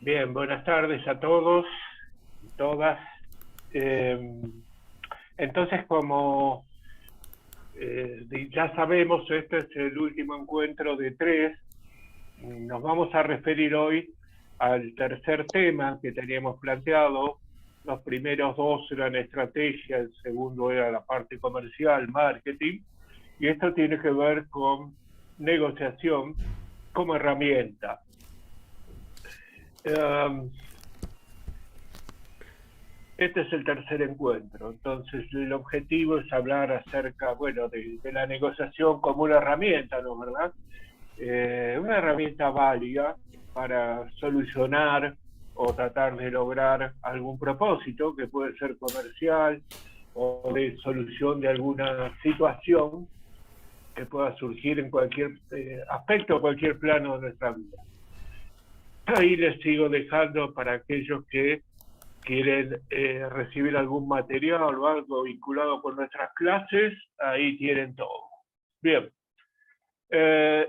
Bien, buenas tardes a todos y todas. Eh, entonces, como ya sabemos, este es el último encuentro de tres. Nos vamos a referir hoy al tercer tema que teníamos planteado. Los primeros dos eran estrategia, el segundo era la parte comercial, marketing, y esto tiene que ver con negociación como herramienta. Este es el tercer encuentro, entonces el objetivo es hablar acerca, bueno, de la negociación como una herramienta, ¿no es verdad? Una herramienta válida para solucionar o tratar de lograr algún propósito que puede ser comercial o de solución de alguna situación que pueda surgir en cualquier aspecto o cualquier plano de nuestra vida. Ahí les sigo dejando para aquellos que quieren recibir algún material o algo vinculado con nuestras clases, ahí tienen todo. Bien,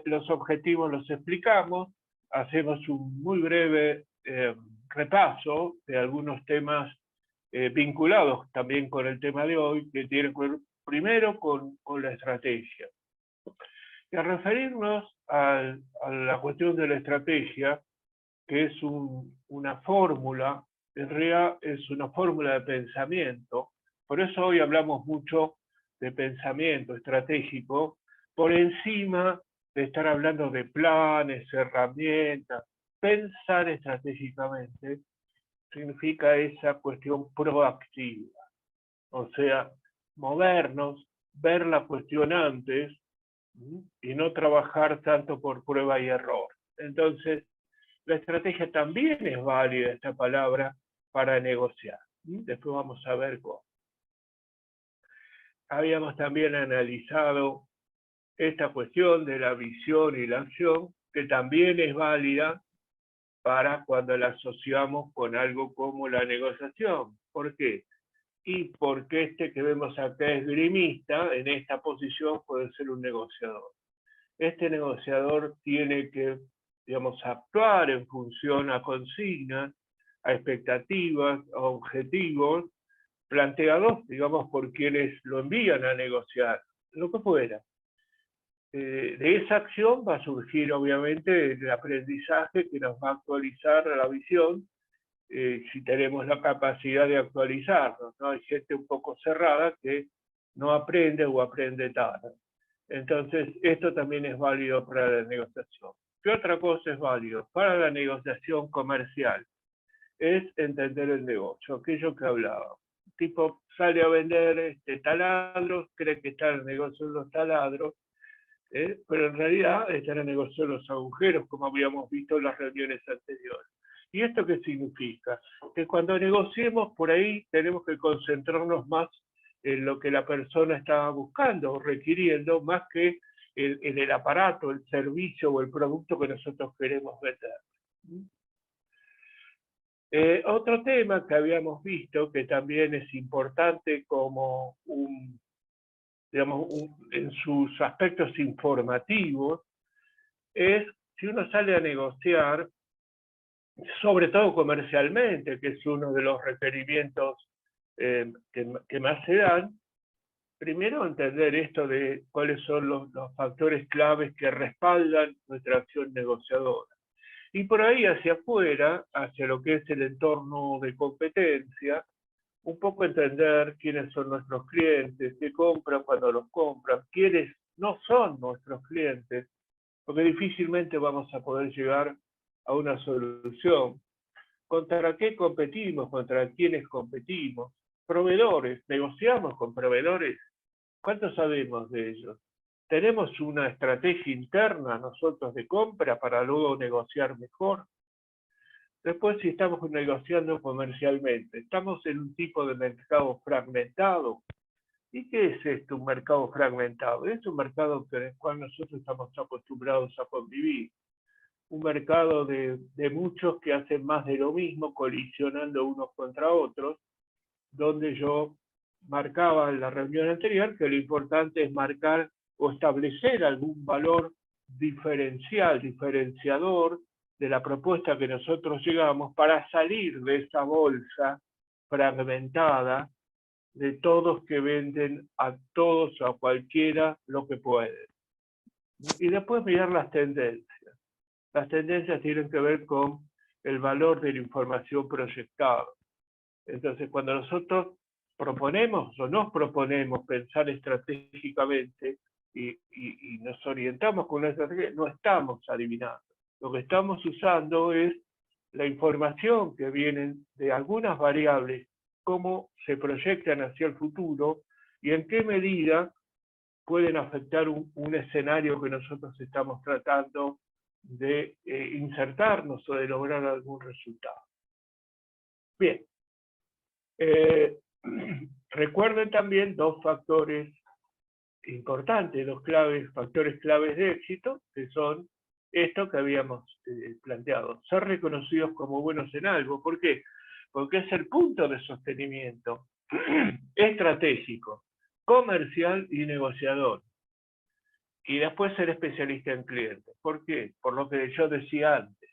los objetivos los explicamos, hacemos un muy breve repaso de algunos temas vinculados también con el tema de hoy, que tienen que ver primero con la estrategia. Y al referirnos a la cuestión de la estrategia, que es una fórmula, en realidad es una fórmula de pensamiento, por eso hoy hablamos mucho de pensamiento estratégico, por encima de estar hablando de planes, herramientas. Pensar estratégicamente significa esa cuestión proactiva, o sea, movernos, ver la cuestión antes y no trabajar tanto por prueba y error. Entonces, la estrategia también es válida, esta palabra, para negociar. Después vamos a ver cómo. Habíamos también analizado esta cuestión de la visión y la acción, que también es válida para cuando la asociamos con algo como la negociación. ¿Por qué? Y porque este que vemos acá esgrimista, en esta posición puede ser un negociador. Este negociador tiene que, digamos, actuar en función a consignas, a expectativas, a objetivos, planteados, digamos, por quienes lo envían a negociar, lo que fuera. De esa acción va a surgir, obviamente, el aprendizaje que nos va a actualizar la visión, si tenemos la capacidad de actualizarnos, ¿no? Hay gente un poco cerrada que no aprende o aprende tarde. Entonces, esto también es válido para la negociación. ¿Qué otra cosa es válido? Para la negociación comercial. Es entender el negocio, aquello que hablaba. El tipo sale a vender taladros, cree que está en el negocio de los taladros, pero en realidad está en el negocio de los agujeros, como habíamos visto en las reuniones anteriores. ¿Y esto qué significa? Que cuando negociemos por ahí tenemos que concentrarnos más en lo que la persona estaba buscando o requiriendo, más que en el aparato, el servicio o el producto que nosotros queremos vender. Otro tema que habíamos visto, que también es importante como digamos, en sus aspectos informativos, es si uno sale a negociar, sobre todo comercialmente, que es uno de los requerimientos que más se dan, primero entender esto de cuáles son los factores claves que respaldan nuestra acción negociadora. Y por ahí hacia afuera, hacia lo que es el entorno de competencia, un poco entender quiénes son nuestros clientes, qué compran cuando los compran, quiénes no son nuestros clientes, porque difícilmente vamos a poder llegar a una solución. ¿Contra qué competimos? ¿Contra quiénes competimos? Proveedores, negociamos con proveedores. ¿Cuánto sabemos de ellos? ¿Tenemos una estrategia interna nosotros de compra para luego negociar mejor? Después, si estamos negociando comercialmente, estamos en un tipo de mercado fragmentado. ¿Y qué es esto, un mercado fragmentado? Es un mercado con el cual nosotros estamos acostumbrados a convivir. Un mercado de muchos que hacen más de lo mismo, colisionando unos contra otros, donde yo marcaba en la reunión anterior que lo importante es marcar o establecer algún valor diferencial, diferenciador, de la propuesta que nosotros llegamos para salir de esa bolsa fragmentada de todos que venden a todos o a cualquiera lo que pueden. Y después mirar las tendencias. Las tendencias tienen que ver con el valor de la información proyectada. Entonces, cuando nosotros proponemos o nos proponemos pensar estratégicamente y nos orientamos con una estrategia, no estamos adivinando. Lo que estamos usando es la información que viene de algunas variables, cómo se proyectan hacia el futuro y en qué medida pueden afectar un escenario que nosotros estamos tratando de insertarnos o de lograr algún resultado. Bien. Recuerden también dos factores importantes, factores claves de éxito, que son esto que habíamos planteado, ser reconocidos como buenos en algo. ¿Por qué? Porque es el punto de sostenimiento estratégico, comercial y negociador. Y después ser especialista en clientes. ¿Por qué? Por lo que yo decía antes.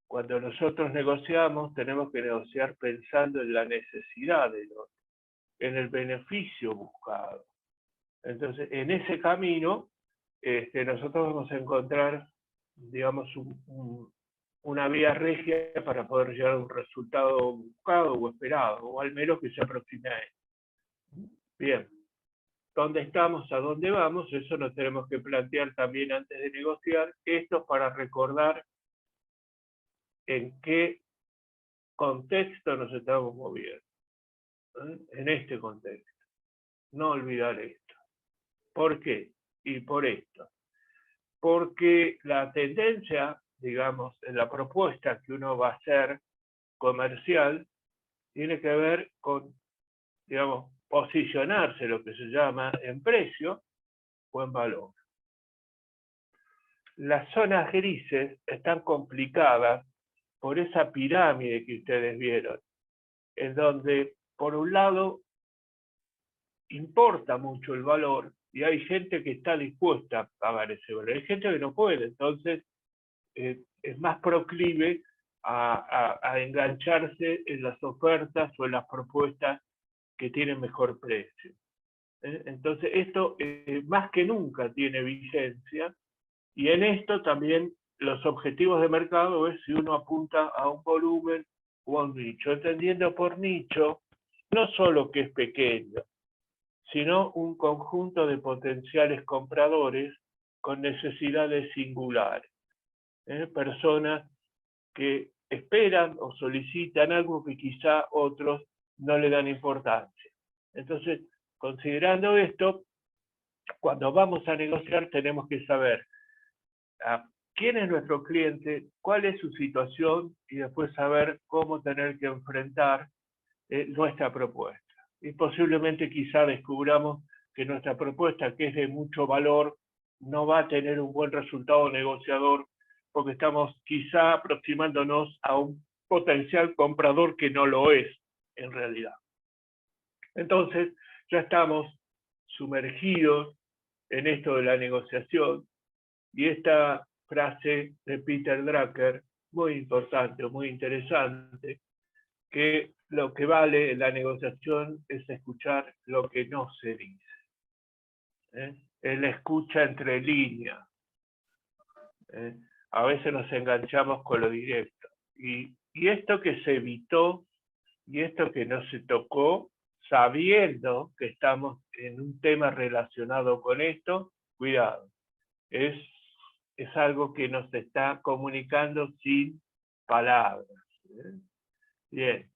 Cuando nosotros negociamos, tenemos que negociar pensando en la necesidad del otro, en el beneficio buscado. Entonces, en ese camino, nosotros vamos a encontrar, digamos, una vía regia para poder llegar a un resultado buscado o esperado, o al menos que se aproxime a él. Bien, ¿dónde estamos? ¿A dónde vamos? Eso nos tenemos que plantear también antes de negociar. Esto para recordar en qué contexto nos estamos moviendo. En este contexto. No olvidar esto. ¿Por qué? Y por esto. Porque la tendencia, digamos, en la propuesta que uno va a hacer comercial, tiene que ver con, digamos, posicionarse, lo que se llama en precio o en valor. Las zonas grises están complicadas por esa pirámide que ustedes vieron, en donde, por un lado, importa mucho el valor y hay gente que está dispuesta a pagar ese valor. Hay gente que no puede, entonces es más proclive a engancharse en las ofertas o en las propuestas que tienen mejor precio. Entonces esto más que nunca tiene vigencia y en esto también los objetivos de mercado es si uno apunta a un volumen o a un nicho, entendiendo por nicho no solo que es pequeño, sino un conjunto de potenciales compradores con necesidades singulares. Personas que esperan o solicitan algo que quizá otros no le dan importancia. Entonces, considerando esto, cuando vamos a negociar tenemos que saber quién es nuestro cliente, cuál es su situación y después saber cómo tener que enfrentar nuestra propuesta. Y posiblemente quizá descubramos que nuestra propuesta, que es de mucho valor, no va a tener un buen resultado negociador porque estamos quizá aproximándonos a un potencial comprador que no lo es en realidad. Entonces ya estamos sumergidos en esto de la negociación y esta frase de Peter Drucker, muy importante, muy interesante, que lo que vale en la negociación es escuchar lo que no se dice. Es la escucha entre líneas. A veces nos enganchamos con lo directo. Y esto que se evitó y esto que no se tocó, sabiendo que estamos en un tema relacionado con esto, cuidado. Es algo que nos está comunicando sin palabras. Bien.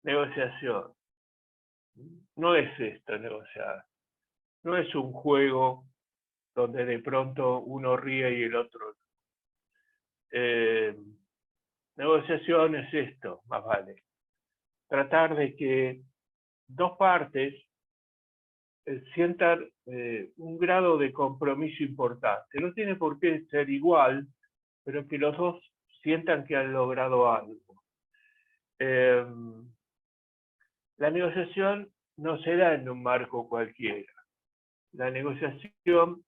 Negociación. No es esto negociar. No es un juego donde de pronto uno ríe y el otro no. Negociación es esto, más vale. Tratar de que dos partes sientan un grado de compromiso importante. No tiene por qué ser igual, pero que los dos sientan que han logrado algo. La negociación no se da en un marco cualquiera. La negociación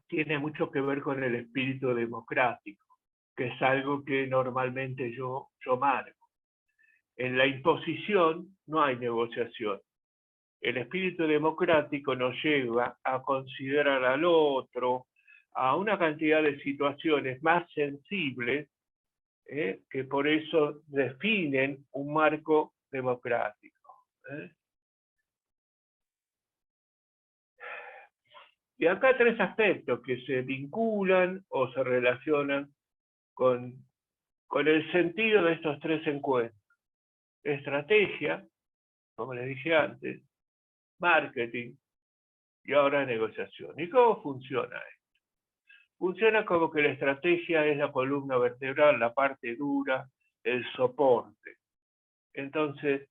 tiene mucho que ver con el espíritu democrático, que es algo que normalmente yo marco. En la imposición no hay negociación. El espíritu democrático nos lleva a considerar al otro, a una cantidad de situaciones más sensibles, que por eso definen un marco democrático. Y acá tres aspectos que se vinculan o se relacionan con el sentido de estos tres encuentros. Estrategia, como les dije antes, marketing y ahora negociación. ¿Y cómo funciona esto? Funciona como que la estrategia es la columna vertebral, la parte dura, el soporte. Entonces,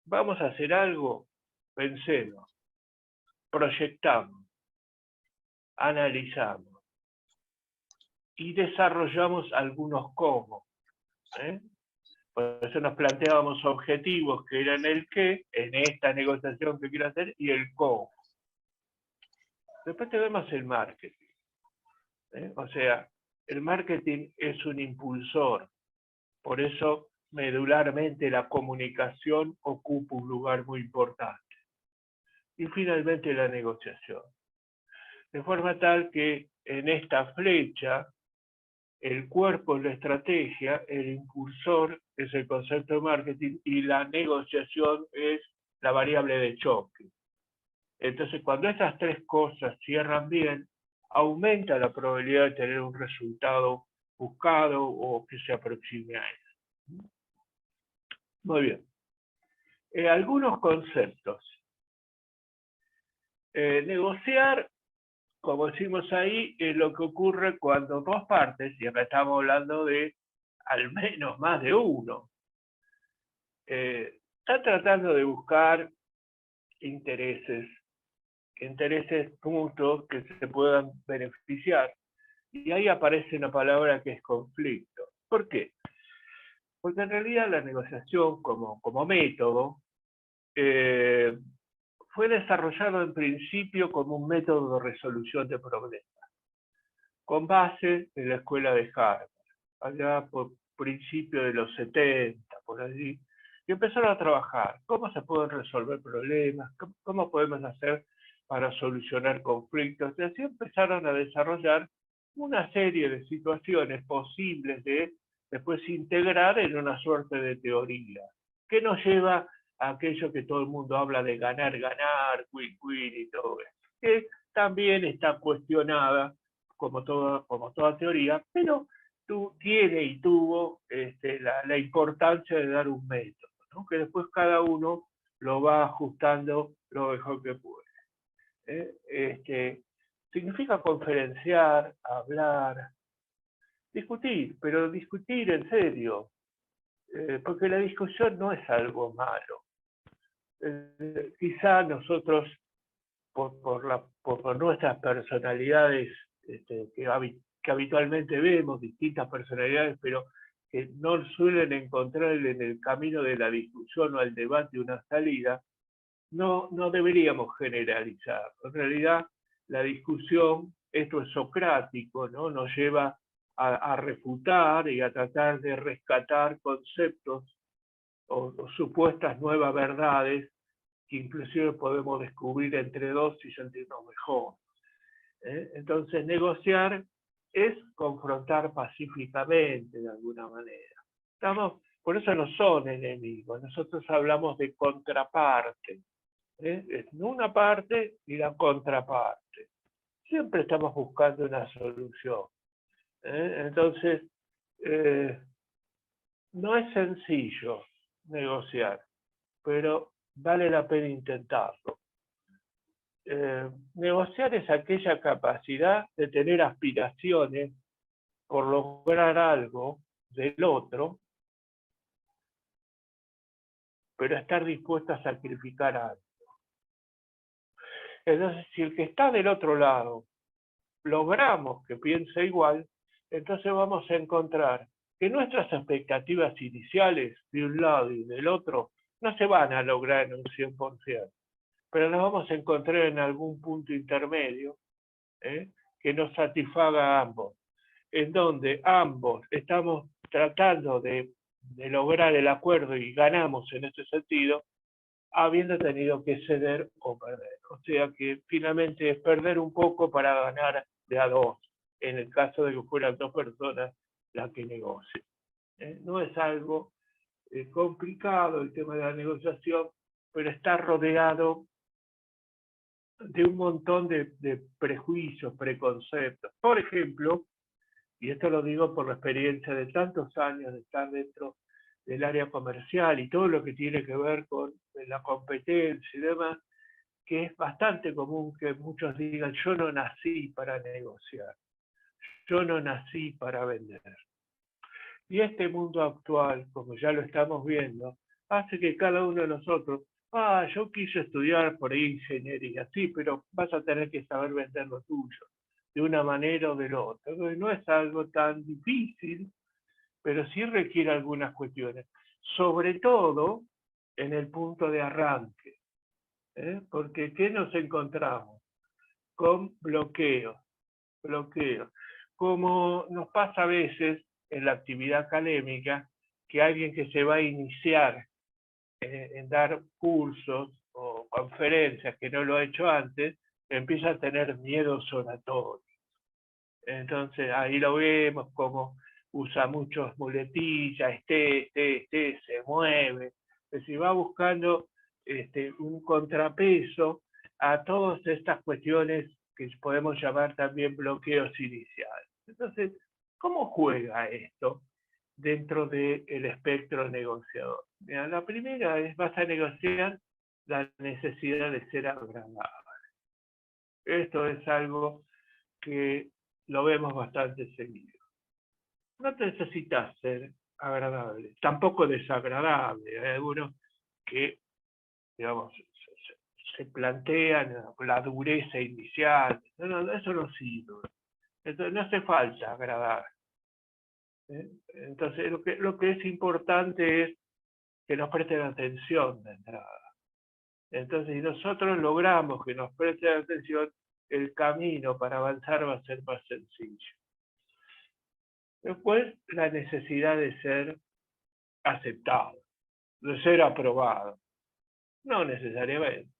vamos a hacer algo, pensemos, proyectamos, analizamos y desarrollamos algunos cómo. Por eso nos planteábamos objetivos que eran el qué, en esta negociación que quiero hacer, y el cómo. Después tenemos el marketing. O sea, el marketing es un impulsor. Por eso, medularmente, la comunicación ocupa un lugar muy importante. Y finalmente la negociación. De forma tal que en esta flecha, el cuerpo es la estrategia, el impulsor es el concepto de marketing y la negociación es la variable de choque. Entonces, cuando estas tres cosas cierran bien, aumenta la probabilidad de tener un resultado buscado o que se aproxime a eso. Muy bien. Algunos conceptos. Negociar, como decimos ahí, es lo que ocurre cuando dos partes, y acá estamos hablando de al menos más de uno, están tratando de buscar intereses mutuos que se puedan beneficiar. Y ahí aparece una palabra que es conflicto. ¿Por qué? Porque en realidad la negociación como método fue desarrollado en principio como un método de resolución de problemas, con base en la escuela de Harvard, allá por principios de los 70, por allí, y empezaron a trabajar. ¿Cómo se pueden resolver problemas? ¿Cómo podemos hacer para solucionar conflictos? Y así empezaron a desarrollar una serie de situaciones posibles de después integrar en una suerte de teoría, que nos lleva a aquello que todo el mundo habla de ganar, win-win y todo eso, que también está cuestionada como toda teoría, pero tiene y tuvo la importancia de dar un método, ¿no? Que después cada uno lo va ajustando lo mejor que puede. Significa conferenciar, hablar, discutir, pero discutir en serio, porque la discusión no es algo malo. Quizá nosotros, por nuestras personalidades que habitualmente vemos, distintas personalidades, pero que no suelen encontrar en el camino de la discusión o al debate una salida, no deberíamos generalizar. En realidad, la discusión, esto es socrático, ¿no? Nos lleva a refutar y a tratar de rescatar conceptos o supuestas nuevas verdades que inclusive podemos descubrir entre dos y sentirnos mejor. Entonces, negociar es confrontar pacíficamente de alguna manera. Por eso no son enemigos, nosotros hablamos de contraparte. Es una parte y la contraparte. Siempre estamos buscando una solución. Entonces, no es sencillo negociar, pero vale la pena intentarlo. Negociar es aquella capacidad de tener aspiraciones por lograr algo del otro, pero estar dispuesto a sacrificar algo. Entonces, si el que está del otro lado logramos que piense igual, entonces vamos a encontrar que nuestras expectativas iniciales de un lado y del otro no se van a lograr en un 100%, pero nos vamos a encontrar en algún punto intermedio, que que nos satisfaga a ambos, en donde ambos estamos tratando de lograr el acuerdo y ganamos en ese sentido, habiendo tenido que ceder o perder. O sea que finalmente es perder un poco para ganar de a dos, en el caso de que fueran dos personas las que negocien. No es algo complicado el tema de la negociación, pero está rodeado de un montón de prejuicios, preconceptos. Por ejemplo, y esto lo digo por la experiencia de tantos años de estar dentro del área comercial y todo lo que tiene que ver con la competencia y demás, que es bastante común que muchos digan, yo no nací para negociar, yo no nací para vender. Y este mundo actual, como ya lo estamos viendo, hace que cada uno de nosotros, yo quise estudiar por ahí ingeniería, sí, pero vas a tener que saber vender lo tuyo, de una manera o de la otra. No es algo tan difícil, pero sí requiere algunas cuestiones, sobre todo en el punto de arranque, porque ¿qué nos encontramos? Con bloqueos, como nos pasa a veces en la actividad académica, que alguien que se va a iniciar en dar cursos o conferencias que no lo ha hecho antes, empieza a tener miedos oratorios. Entonces ahí lo vemos como usa muchos muletillas, se mueve, es decir, va buscando un contrapeso a todas estas cuestiones que podemos llamar también bloqueos iniciales. Entonces, ¿cómo juega esto dentro del espectro negociador? Mira, la primera es, vas a negociar la necesidad de ser agradable. Esto es algo que lo vemos bastante seguido. No necesitas ser agradable, tampoco desagradable. Hay algunos que, digamos, se plantean la dureza inicial. No, eso no sirve. Entonces, no hace falta agradar. Entonces, lo que es importante es que nos presten atención de entrada. Entonces, si nosotros logramos que nos presten atención, el camino para avanzar va a ser más sencillo. Después, la necesidad de ser aceptado, de ser aprobado. No necesariamente.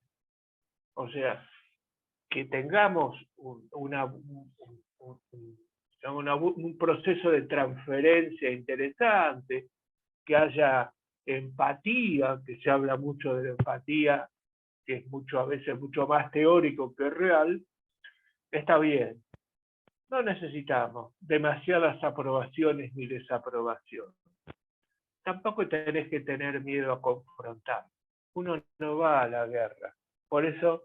O sea, que tengamos un proceso de transferencia interesante, que haya empatía, que se habla mucho de la empatía, que es a veces mucho más teórico que real, está bien. No necesitamos demasiadas aprobaciones ni desaprobaciones. Tampoco tenés que tener miedo a confrontar. Uno no va a la guerra. Por eso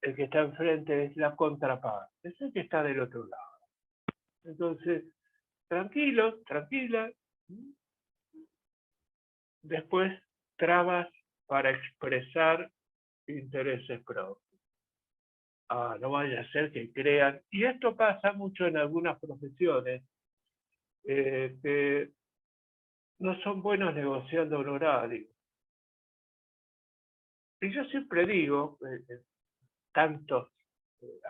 el que está enfrente es la contraparte, es el que está del otro lado. Entonces, tranquilo, tranquila. Después, trabas para expresar intereses propios. No vaya a ser que crean, y esto pasa mucho en algunas profesiones, que no son buenos negociando honorarios. Y yo siempre digo, tantas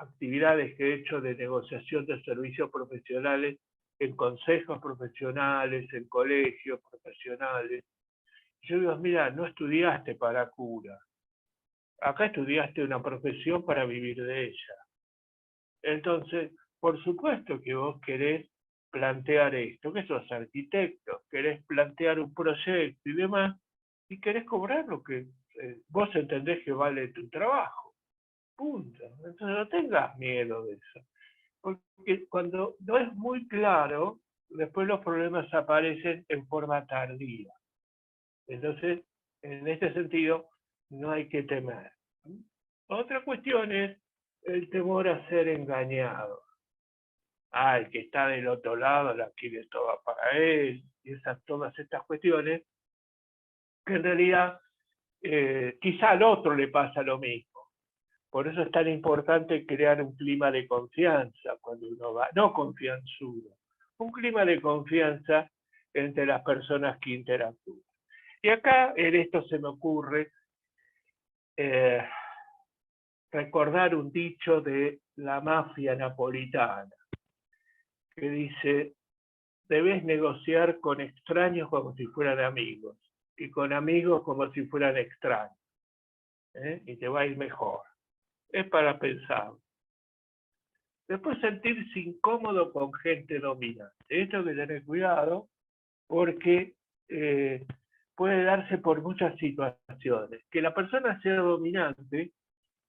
actividades que he hecho de negociación de servicios profesionales en consejos profesionales, en colegios profesionales, yo digo, mira, no estudiaste para cura, acá estudiaste una profesión para vivir de ella. Entonces, por supuesto que vos querés plantear esto, que sos arquitecto, querés plantear un proyecto y demás, y querés cobrar lo que vos entendés que vale tu trabajo. Punto. Entonces no tengas miedo de eso. Porque cuando no es muy claro, después los problemas aparecen en forma tardía. Entonces, en este sentido, no hay que temer. Otra cuestión es el temor a ser engañado. El que está del otro lado la quiere toda para él, y todas estas cuestiones, que en realidad quizá al otro le pasa lo mismo. Por eso es tan importante crear un clima de confianza cuando uno va, no confianzudo, un clima de confianza entre las personas que interactúan. Y acá en esto se me ocurre recordar un dicho de la mafia napolitana, que dice: debes negociar con extraños como si fueran amigos, y con amigos como si fueran extraños, y te va a ir mejor. Es para pensar. Después, sentirse incómodo con gente dominante. Esto hay que tener cuidado, porque puede darse por muchas situaciones. Que la persona sea dominante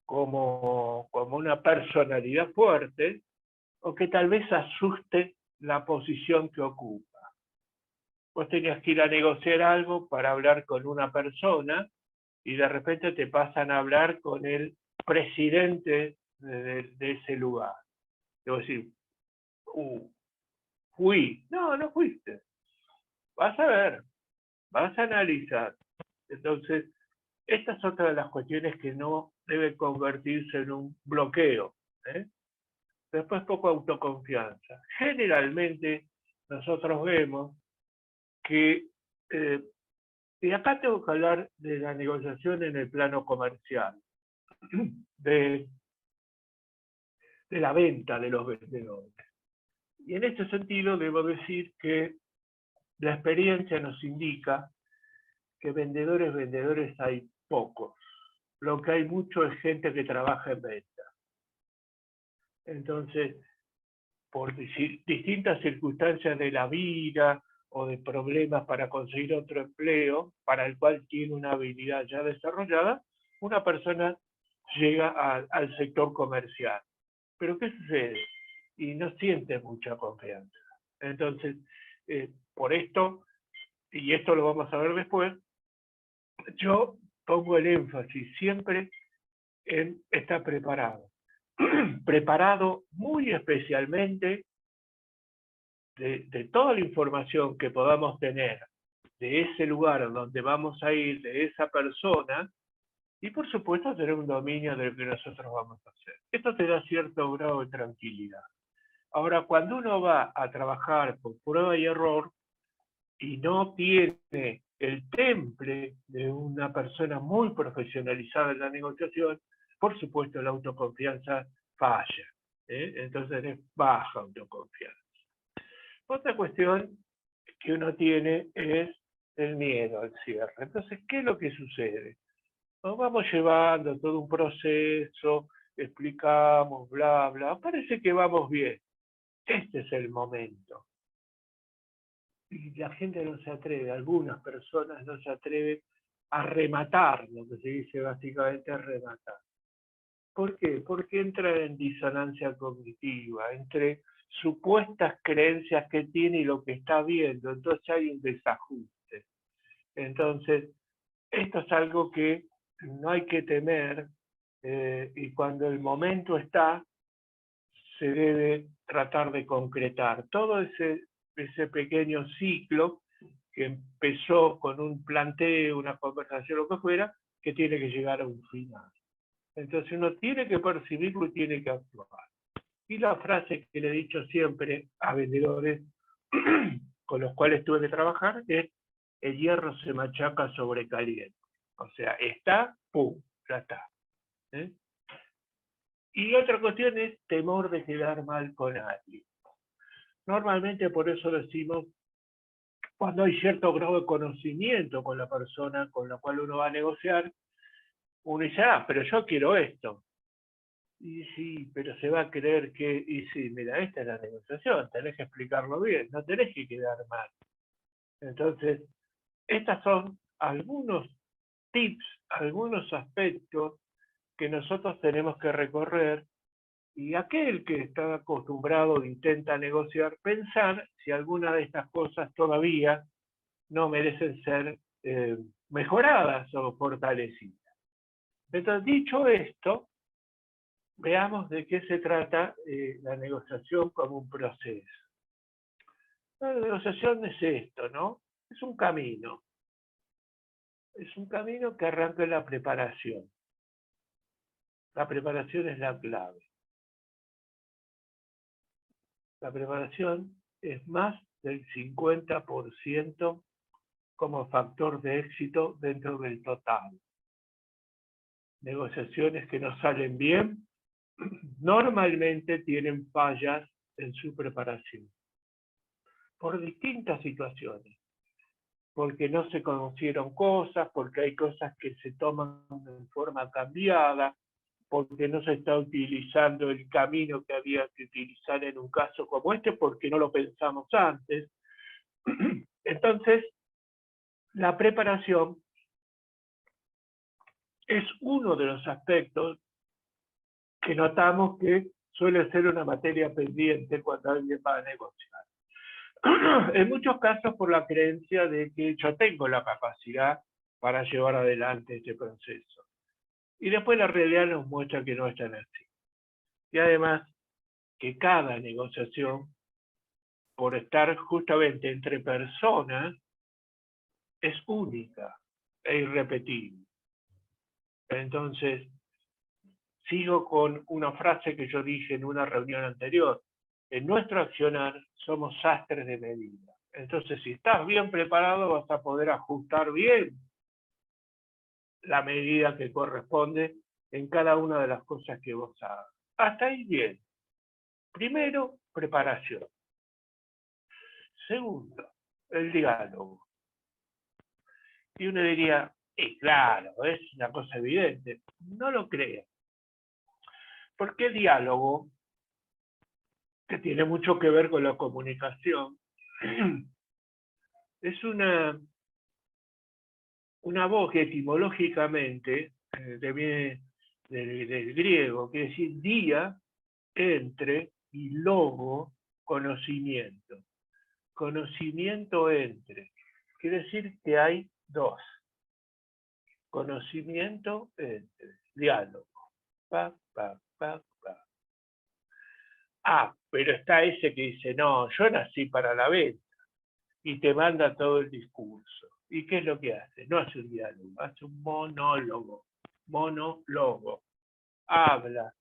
como una personalidad fuerte, o que tal vez asuste la posición que ocupa. Vos tenías que ir a negociar algo para hablar con una persona y de repente te pasan a hablar con el presidente de ese lugar. Debo decir, fui. No, no fuiste. Vas a ver, vas a analizar. Entonces, esta es otra de las cuestiones que no debe convertirse en un bloqueo. Después, poco autoconfianza. Generalmente, nosotros vemos que, y acá tengo que hablar de la negociación en el plano comercial, de la venta de los vendedores. Y en este sentido debo decir que la experiencia nos indica que vendedores hay pocos. Lo que hay mucho es gente que trabaja en venta. Entonces, por distintas circunstancias de la vida o de problemas para conseguir otro empleo, para el cual tiene una habilidad ya desarrollada, una persona llega al sector comercial. Pero ¿qué sucede? Y no siente mucha confianza. Entonces, por esto, y esto lo vamos a ver después, yo pongo el énfasis siempre en estar preparado. Preparado muy especialmente de toda la información que podamos tener de ese lugar donde vamos a ir, de esa persona, y por supuesto tener un dominio de lo que nosotros vamos a hacer. Esto te da cierto grado de tranquilidad. Ahora, cuando uno va a trabajar por prueba y error y no tiene el temple de una persona muy profesionalizada en la negociación, por supuesto la autoconfianza falla. Entonces es baja autoconfianza. Otra cuestión que uno tiene es el miedo al cierre. Entonces, ¿qué es lo que sucede? Nos vamos llevando todo un proceso, explicamos, bla, bla, parece que vamos bien. Este es el momento. Y la gente no se atreve, algunas personas no se atreven a rematar, lo que se dice básicamente rematar. ¿Por qué? Porque entra en disonancia cognitiva, entre supuestas creencias que tiene y lo que está viendo, entonces hay un desajuste. Entonces, esto es algo que no hay que temer, y cuando el momento está, se debe tratar de concretar. Todo ese pequeño ciclo que empezó con un planteo, una conversación, lo que fuera, que tiene que llegar a un final. Entonces uno tiene que percibirlo y tiene que actuar. Y la frase que le he dicho siempre a vendedores con los cuales tuve que trabajar es: el hierro se machaca sobre caliente. O sea, está, pum, ya está. Y otra cuestión es temor de quedar mal con alguien. Normalmente por eso decimos, cuando hay cierto grado de conocimiento con la persona con la cual uno va a negociar, uno dice, pero yo quiero esto. Y sí, pero se va a creer que, y sí, mira, esta es la negociación, tenés que explicarlo bien, no tenés que quedar mal. Entonces, estos son algunos tips, algunos aspectos que nosotros tenemos que recorrer, y aquel que está acostumbrado e intenta negociar, pensar si alguna de estas cosas todavía no merecen ser mejoradas o fortalecidas. Entonces, dicho esto, veamos de qué se trata la negociación como un proceso. La negociación es esto, ¿no? Es un camino. Es un camino que arranca en la preparación. La preparación es la clave. La preparación es más del 50% como factor de éxito dentro del total. negociaciones que no salen bien, normalmente tienen fallas en su preparación, por distintas situaciones, porque no se conocieron cosas, porque hay cosas que se toman en forma cambiada, porque no se está utilizando el camino que había que utilizar en un caso como este, porque no lo pensamos antes. Entonces, la preparación es uno de los aspectos que notamos que suele ser una materia pendiente cuando alguien va a negociar. En muchos casos por la creencia de que yo tengo la capacidad para llevar adelante este proceso. Y después la realidad nos muestra que no es tan así. Y además que cada negociación, por estar justamente entre personas, es única e irrepetible. Entonces, sigo con una frase que yo dije en una reunión anterior. En nuestro accionar somos sastres de medida. Entonces, si estás bien preparado, vas a poder ajustar bien la medida que corresponde en cada una de las cosas que vos hagas. Hasta ahí bien. Primero, preparación. Segundo, el diálogo. Y uno diría, claro, es una cosa evidente. No lo creas. Porque el diálogo, que tiene mucho que ver con la comunicación, es una voz que etimológicamente viene del griego, quiere decir día, entre, y logo, conocimiento. Conocimiento entre. Quiere decir que hay dos. Conocimiento entre. Diálogo. Pa, pa, pa, pa. Pero está ese que dice, no, yo nací para la venta. Y te manda todo el discurso. ¿Y qué es lo que hace? No hace un diálogo, hace un monólogo. Monólogo. Habla,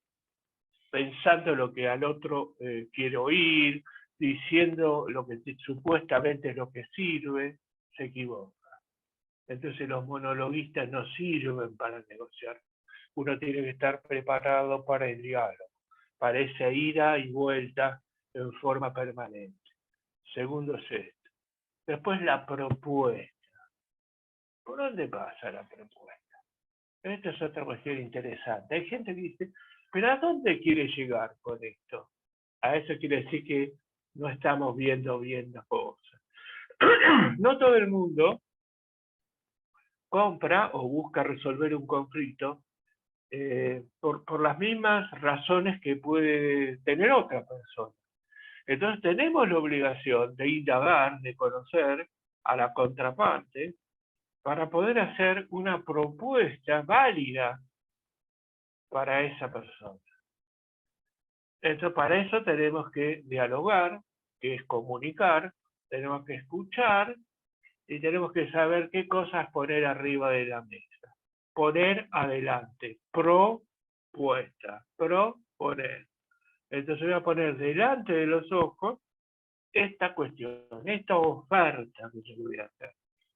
pensando lo que al otro quiere oír, diciendo lo que supuestamente es lo que sirve, se equivoca. Entonces los monologuistas no sirven para negociar. Uno tiene que estar preparado para el diálogo, para esa ida y vuelta en forma permanente. Segundo es esto. Después la propuesta. ¿Por dónde pasa la propuesta? Esto es otra cuestión interesante. Hay gente que dice, ¿pero a dónde quiere llegar con esto? A eso quiere decir que no estamos viendo bien las cosas. No todo el mundo compra o busca resolver un conflicto por las mismas razones que puede tener otra persona. Entonces tenemos la obligación de indagar, de conocer a la contraparte, para poder hacer una propuesta válida para esa persona. Entonces, para eso tenemos que dialogar, que es comunicar, tenemos que escuchar y tenemos que saber qué cosas poner arriba de la mesa. Poner adelante, propuesta, proponer. Entonces voy a poner delante de los ojos esta cuestión, esta oferta que yo voy a hacer,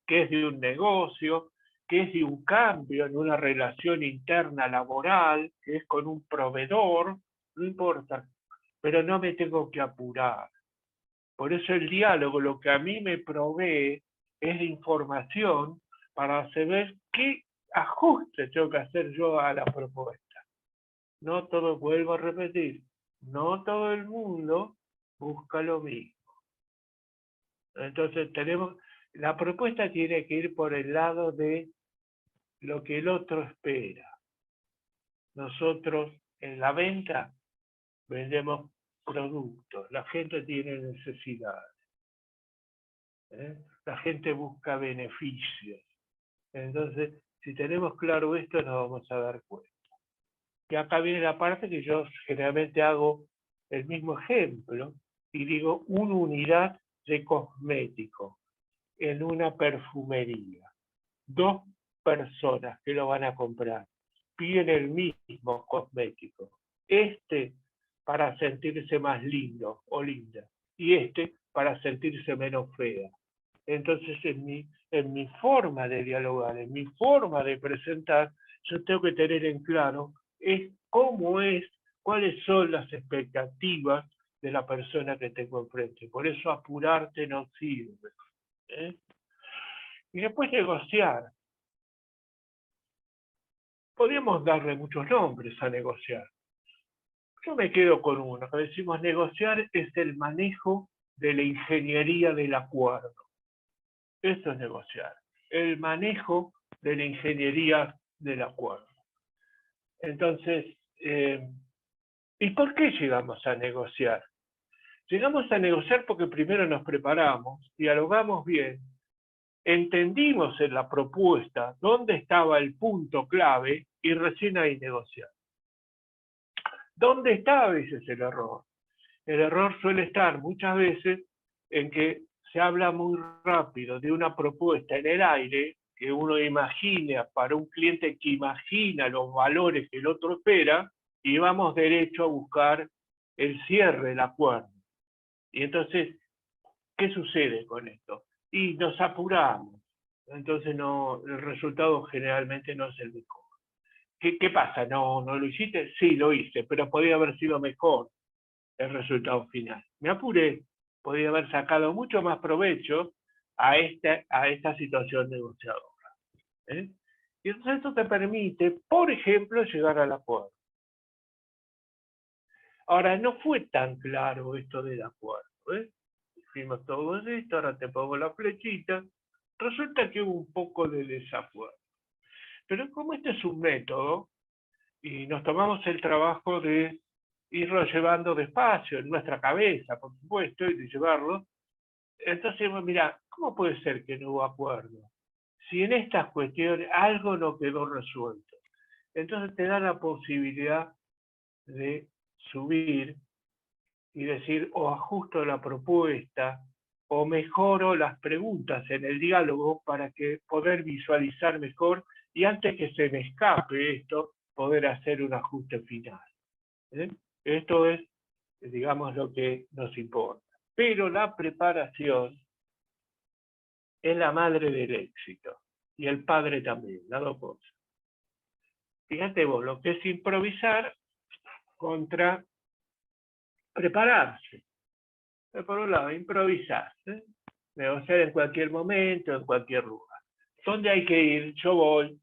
que es de un negocio, que es de un cambio en una relación interna laboral, que es con un proveedor, no importa, pero no me tengo que apurar. Por eso el diálogo lo que a mí me provee es de información para saber qué ajuste tengo que hacer yo a la propuesta. No todo, vuelvo a repetir, no todo el mundo busca lo mismo. Entonces la propuesta tiene que ir por el lado de lo que el otro espera. Nosotros en la venta vendemos productos, la gente tiene necesidades, la gente busca beneficios. Entonces, si tenemos claro esto, nos vamos a dar cuenta. Y acá viene la parte que yo generalmente hago el mismo ejemplo y digo una unidad de cosmético en una perfumería. Dos personas que lo van a comprar piden el mismo cosmético. Este para sentirse más lindo o linda y este para sentirse menos fea. Entonces en mi forma de dialogar, en mi forma de presentar, yo tengo que tener en claro es cuáles son las expectativas de la persona que tengo enfrente. Por eso apurarte no sirve. ¿Eh? Y después negociar. Podríamos darle muchos nombres a negociar. Yo me quedo con uno, que decimos negociar es el manejo de la ingeniería del acuerdo. Eso es negociar. El manejo de la ingeniería del acuerdo. Entonces, ¿y por qué llegamos a negociar? Llegamos a negociar porque primero nos preparamos, dialogamos bien, entendimos en la propuesta dónde estaba el punto clave y recién ahí negociar. ¿Dónde está a veces el error? El error suele estar muchas veces en que se habla muy rápido de una propuesta en el aire que uno imagina para un cliente que imagina los valores que el otro espera y vamos derecho a buscar el cierre del acuerdo. Y entonces, ¿qué sucede con esto? Y nos apuramos. Entonces el resultado generalmente no es el mejor. ¿Qué pasa? ¿No lo hiciste? Sí, lo hice, pero podría haber sido mejor el resultado final. Me apuré, podría haber sacado mucho más provecho a esta situación negociadora. ¿Eh? Y entonces esto te permite, por ejemplo, llegar al acuerdo. Ahora, no fue tan claro esto del acuerdo. Hicimos todo esto, ahora te pongo la flechita. Resulta que hubo un poco de desacuerdo. Pero como este es un método, y nos tomamos el trabajo de irlo llevando despacio en nuestra cabeza, por supuesto, y de llevarlo, entonces, mira, ¿cómo puede ser que no hubo acuerdo? Si en estas cuestiones algo no quedó resuelto. Entonces te da la posibilidad de subir y decir, o ajusto la propuesta, o mejoro las preguntas en el diálogo para que poder visualizar mejor y antes que se me escape esto, poder hacer un ajuste final. ¿Eh? Esto es, digamos, lo que nos importa. Pero la preparación es la madre del éxito y el padre también, las dos cosas. Fíjate vos, lo que es improvisar contra prepararse. Por un lado, improvisar, negociar en cualquier momento, en cualquier lugar. ¿Dónde hay que ir? Yo voy.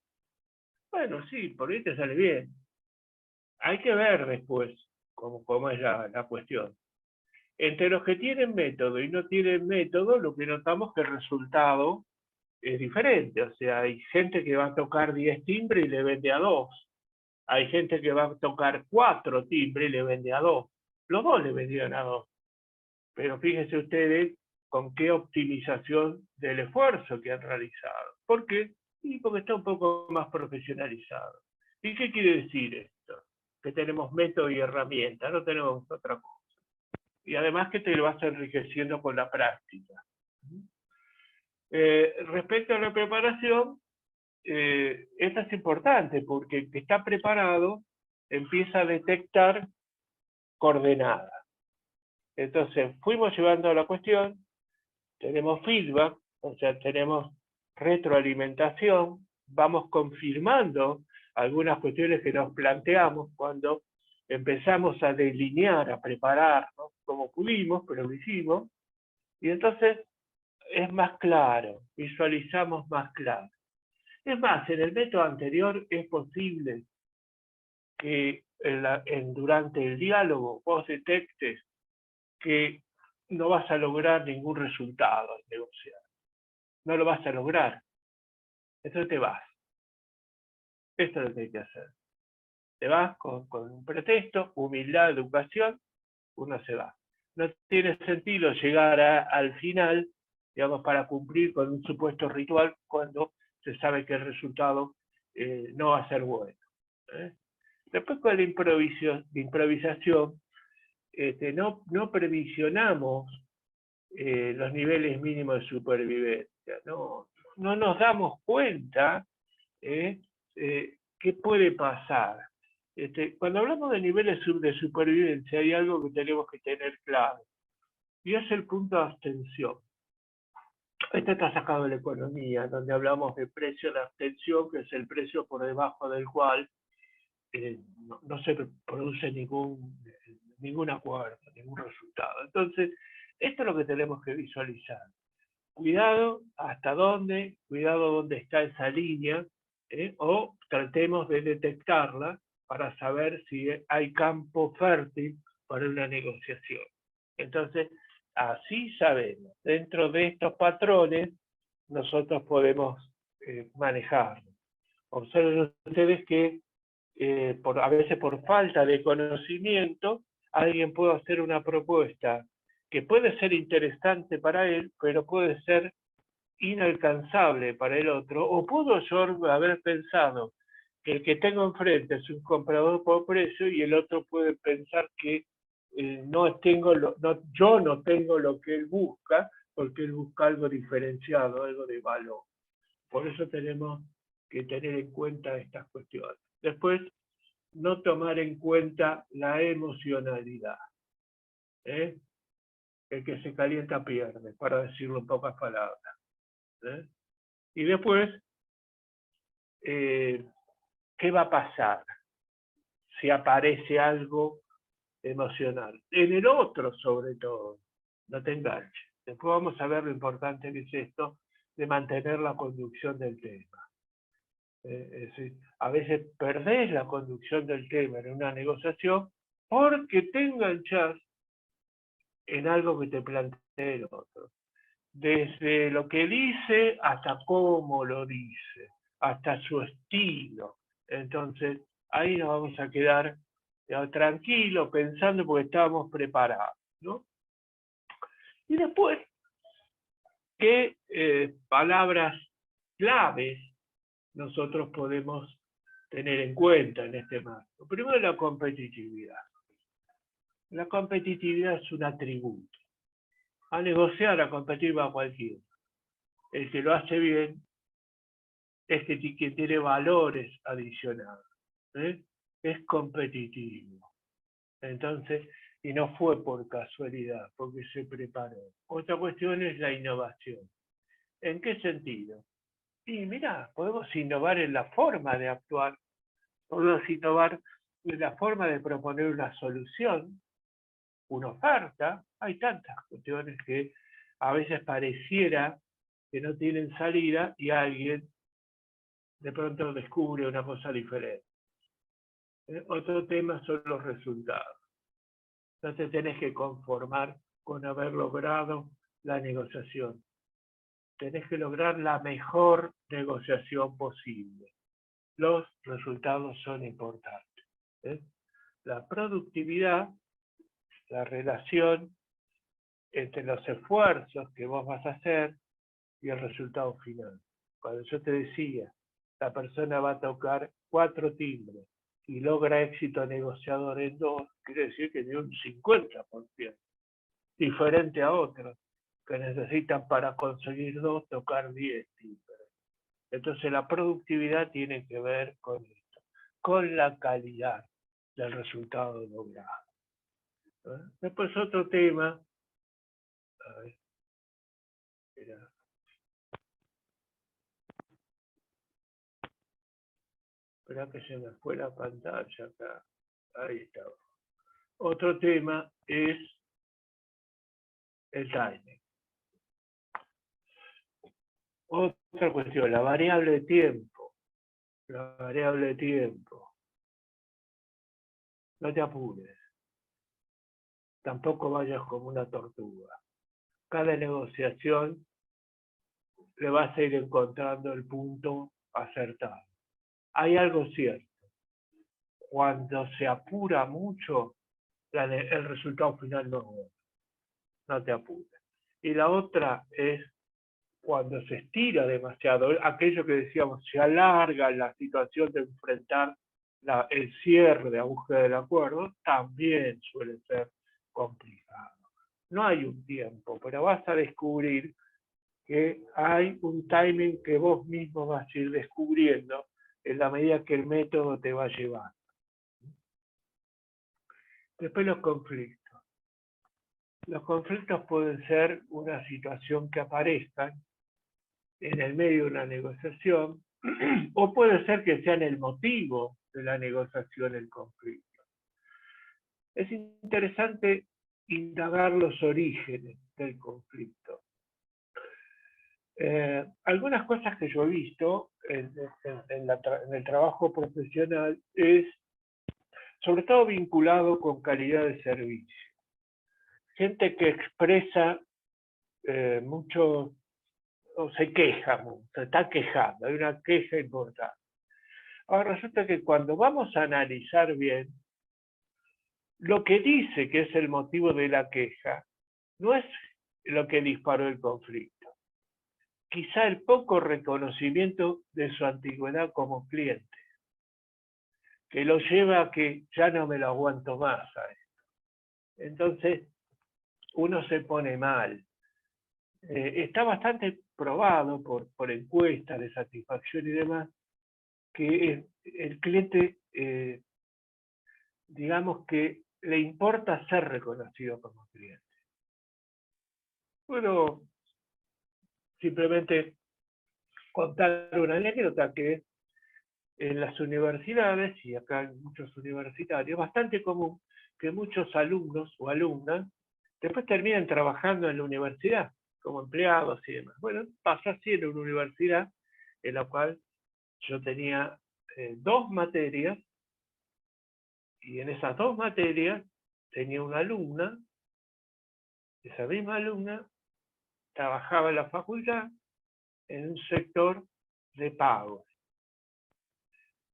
Bueno, sí, por ahí te sale bien. Hay que ver después cómo es la cuestión. Entre los que tienen método y no tienen método, lo que notamos es que el resultado es diferente. O sea, hay gente que va a tocar 10 timbres y le vende a 2. Hay gente que va a tocar 4 timbres y le vende a 2. Los dos le vendieron a 2. Pero fíjense ustedes con qué optimización del esfuerzo que han realizado. ¿Por qué? Y porque está un poco más profesionalizado. ¿Y qué quiere decir esto? Que tenemos método y herramienta, no tenemos otra cosa. Y además que te lo vas enriqueciendo con la práctica. Respecto a la preparación, esta es importante porque el que está preparado empieza a detectar coordenadas. Entonces, fuimos llevando a la cuestión, tenemos feedback, o sea, tenemos retroalimentación, vamos confirmando algunas cuestiones que nos planteamos cuando empezamos a delinear, a prepararnos, como pudimos, pero lo hicimos, y entonces es más claro, visualizamos más claro. Es más, en el método anterior es posible que durante el diálogo vos detectes que no vas a lograr ningún resultado al negociar. No lo vas a lograr. Entonces te vas. Esto es lo que hay que hacer. Te vas con un pretexto, humildad, educación, uno se va. No tiene sentido llegar al final, digamos, para cumplir con un supuesto ritual cuando se sabe que el resultado no va a ser bueno. Después con la improvisación, no previsionamos los niveles mínimos de supervivencia, no nos damos cuenta qué puede pasar. Cuando hablamos de niveles de supervivencia hay algo que tenemos que tener claro, y es el punto de abstención. Esto está sacado de la economía, donde hablamos de precio de abstención, que es el precio por debajo del cual no se produce ningún acuerdo, ningún resultado. Entonces, esto es lo que tenemos que visualizar. Cuidado hasta dónde, cuidado dónde está esa línea, o tratemos de detectarla para saber si hay campo fértil para una negociación. Entonces, así sabemos, dentro de estos patrones, nosotros podemos manejarlo. Observen ustedes que a veces por falta de conocimiento, alguien puede hacer una propuesta que puede ser interesante para él, pero puede ser inalcanzable para el otro, o pudo yo haber pensado que el que tengo enfrente es un comprador por precio y el otro puede pensar que yo no tengo lo que él busca, porque él busca algo diferenciado, algo de valor. Por eso tenemos que tener en cuenta estas cuestiones. Después, no tomar en cuenta la emocionalidad. El que se calienta pierde, para decirlo en pocas palabras. Y después, ¿qué va a pasar si aparece algo emocional? En el otro, sobre todo, no te enganches. Después vamos a ver lo importante que es esto de mantener la conducción del tema. Es decir, a veces perdés la conducción del tema en una negociación porque te enganchás en algo que te plantea el otro. Desde lo que dice hasta cómo lo dice, hasta su estilo. Entonces, ahí nos vamos a quedar tranquilos, pensando porque estábamos preparados, ¿no? Y después, ¿qué palabras claves nosotros podemos tener en cuenta en este marco? Primero, la competitividad. La competitividad es un atributo. A negociar, a competir va cualquiera. El que lo hace bien es que tiene valores adicionales. Es competitivo. Entonces, y no fue por casualidad, porque se preparó. Otra cuestión es la innovación. ¿En qué sentido? Y mira, podemos innovar en la forma de actuar, podemos innovar en la forma de proponer una solución, una oferta. Hay tantas cuestiones que a veces pareciera que no tienen salida y alguien de pronto descubre una cosa diferente. Otro tema son los resultados. No te tenés que conformar con haber logrado la negociación. Tenés que lograr la mejor negociación posible. Los resultados son importantes. La productividad, la relación entre los esfuerzos que vos vas a hacer y el resultado final. Cuando yo te decía, la persona va a tocar 4 timbres y logra éxito negociador en 2, quiere decir que tiene un 50%, diferente a otros que necesitan para conseguir 2 tocar 10 timbres. Entonces la productividad tiene que ver con esto, con la calidad del resultado logrado. Después otro tema, a ver, espera que se me fue la pantalla acá, ahí está. Otro tema es el timing. Otra cuestión, la variable de tiempo. La variable de tiempo. No te apures. Tampoco vayas como una tortuga. Cada negociación le vas a ir encontrando el punto acertado. Hay algo cierto. Cuando se apura mucho, el resultado final no es bueno. No te apures. Y la otra es cuando se estira demasiado, aquello que decíamos, se alarga la situación de enfrentar el cierre de la búsqueda del acuerdo, también suele ser complicado. No hay un tiempo, pero vas a descubrir que hay un timing que vos mismo vas a ir descubriendo en la medida que el método te va llevando. Después los conflictos. Los conflictos pueden ser una situación que aparezcan en el medio de una negociación, o puede ser que sean el motivo de la negociación el conflicto. Es interesante indagar los orígenes del conflicto. Algunas cosas que yo he visto en el trabajo profesional es sobre todo vinculado con calidad de servicio. Gente que expresa mucho, o se queja mucho, se está quejando, hay una queja importante. Ahora resulta que cuando vamos a analizar bien, lo que dice que es el motivo de la queja no es lo que disparó el conflicto. Quizá el poco reconocimiento de su antigüedad como cliente, que lo lleva a que ya no me lo aguanto más a esto. Entonces, uno se pone mal. Está bastante probado por encuestas de satisfacción y demás, que el cliente, digamos que le importa ser reconocido como cliente. Bueno, simplemente contar una anécdota que en las universidades, y acá hay muchos universitarios, bastante común que muchos alumnos o alumnas después terminan trabajando en la universidad como empleados y demás. Bueno, pasó así en una universidad en la cual yo tenía 2 materias, y en esas 2 materias tenía una alumna, esa misma alumna trabajaba en la facultad en un sector de pagos.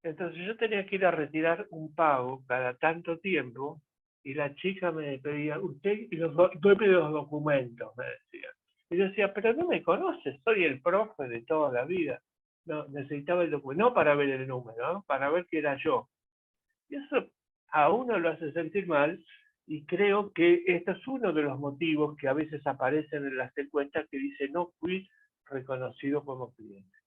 Entonces yo tenía que ir a retirar un pago cada tanto tiempo, y la chica me pedía, usted y los documentos, me decía. Y yo decía, pero no me conoces, soy el profe de toda la vida. No, necesitaba el documento, no para ver el número, ¿no? Para ver que era yo. Y eso a uno lo hace sentir mal, y creo que esto es uno de los motivos que a veces aparecen en las encuestas que dice no fui reconocido como cliente.